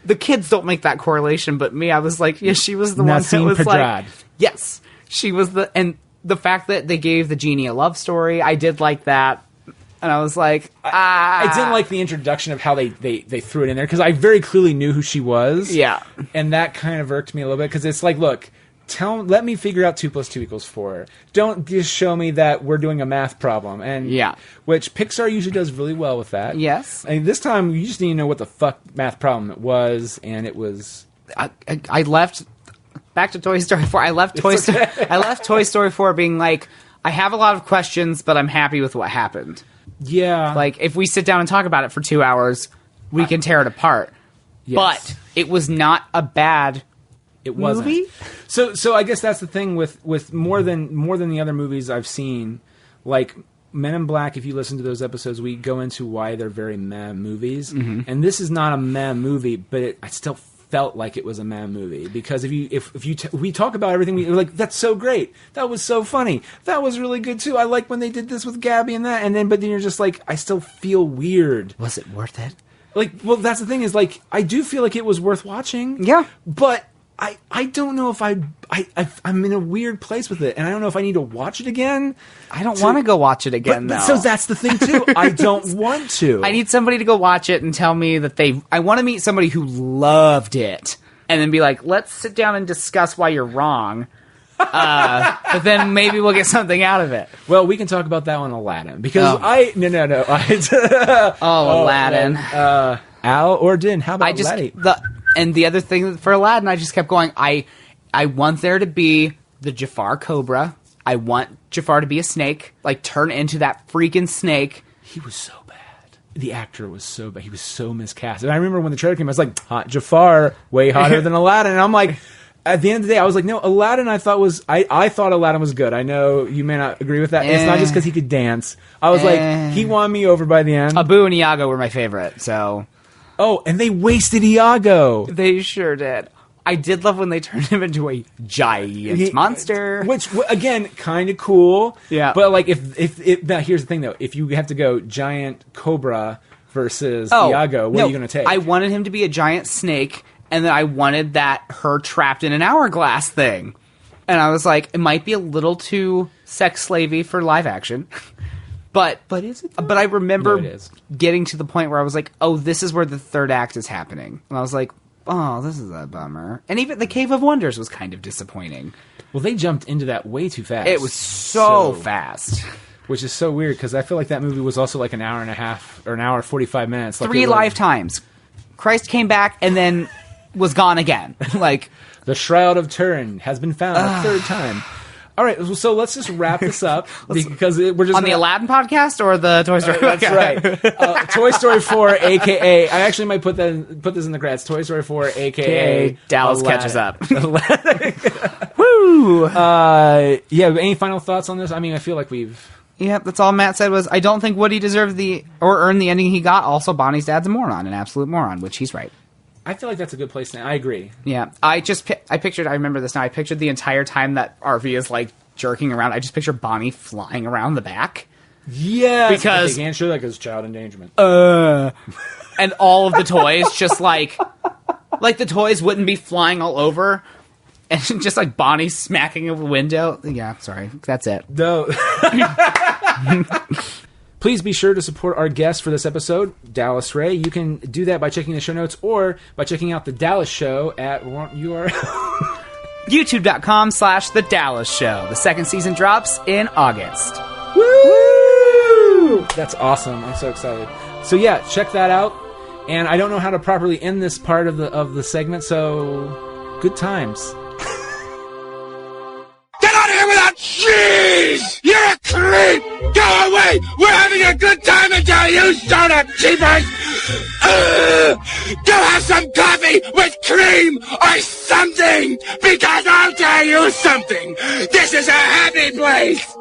the kids don't make that correlation, but me, I was like, yeah, she was the one that was
Pedrad.
like... Yes. She was the... And the fact that they gave the genie a love story, I did like that. And I was like,
I didn't like the introduction of how they threw it in there because I very clearly knew who she was.
Yeah.
And that kind of irked me a little bit because it's like, look, let me figure out 2 + 2 = 4. Don't just show me that we're doing a math problem. And which Pixar usually does really well with that.
Yes.
And this time you just need to know what the fuck math problem it was, and it was.
I left back to Toy Story 4. I left Toy Story 4 being like, I have a lot of questions, but I'm happy with what happened.
Yeah.
Like, if we sit down and talk about it for 2 hours, we can tear it apart.
Yes.
But it was not a bad movie.
So I guess that's the thing with more than the other movies I've seen, like Men in Black. If you listen to those episodes, we go into why they're very meh movies, and this is not a meh movie, but I still felt like it was a meh movie because if we talk about everything, we're like, that's so great, that was so funny, that was really good too. I like when they did this with Gabby and that, but then you're just like, I still feel weird.
Was it worth it?
Like, well, that's the thing is, like, I do feel like it was worth watching.
Yeah,
but I don't know if I'm in a weird place with it, and I don't know if I need to watch it again.
I don't want to go watch it again, though.
So that's the thing, too. I don't want to.
I need somebody to go watch it and tell me that I want to meet somebody who loved it, and then be like, let's sit down and discuss why you're wrong. But then maybe we'll get something out of it.
Well, we can talk about that on Aladdin, because
Aladdin.
Al or Din, how about Aladdin?
And the other thing for Aladdin, I just kept going, I want there to be the Jafar Cobra. I want Jafar to be a snake. Like, turn into that freaking snake.
He was so bad. The actor was so bad. He was so miscast. And I remember when the trailer came, I was like, hot Jafar, way hotter than Aladdin. And I'm like, at the end of the day, I was like, no, Aladdin I thought Aladdin was good. I know you may not agree with that. It's not just because he could dance. I was like, he won me over by the end.
Abu and Iago were my favorite, so...
Oh, and they wasted Iago.
They sure did. I did love when they turned him into a giant monster.
Which, again, kind of cool.
Yeah.
But, like, now, here's the thing, though. If you have to go giant cobra versus Iago, what are you going to take?
I wanted him to be a giant snake, and then I wanted her trapped in an hourglass thing. And I was like, it might be a little too sex-slavey for live action. But is it? But I remember getting to the point where I was like, oh, this is where the third act is happening. And I was like, oh, this is a bummer. And even the Cave of Wonders was kind of disappointing.
Well, they jumped into that way too fast.
It was so fast.
Which is so weird, because I feel like that movie was also like an hour and a half, or an hour 45 minutes. Like
3 lifetimes. Christ came back and then was gone again. Like,
the Shroud of Turin has been found a third time. All right, so let's just wrap this up because we're just
on the Aladdin podcast or the Toy Story.
That's right. Toy Story 4, aka I actually might put this in the credits. Toy Story 4, aka
Dallas
Aladdin.
catches up.
Woo! Yeah. Any final thoughts on this? I mean, I feel like we've.
Yep, that's all Matt said was, I don't think Woody deserved or earned the ending he got. Also, Bonnie's dad's a moron, an absolute moron, which he's right.
I feel like that's a good place to... I agree.
Yeah. I remember this now, I pictured the entire time that RV is, like, jerking around, I just picture Bonnie flying around the back.
Yes,
because
they can't show that because child endangerment.
And all of the toys just like the toys wouldn't be flying all over, and just like Bonnie smacking of a window. Yeah, sorry, that's it.
No. Please be sure to support our guest for this episode, Dallas Ray. You can do that by checking the show notes or by checking out The Dallas Show at URL.
YouTube.com/The Dallas Show. The second season drops in August.
Woo! That's awesome. I'm so excited. So yeah, check that out. And I don't know how to properly end this part of the segment, so good times.
Get out of here without cheese! You're a creep! Go away! We're having a good time until you start up, cheapers! Go have some coffee with cream or something! Because I'll tell you something! This is a happy place!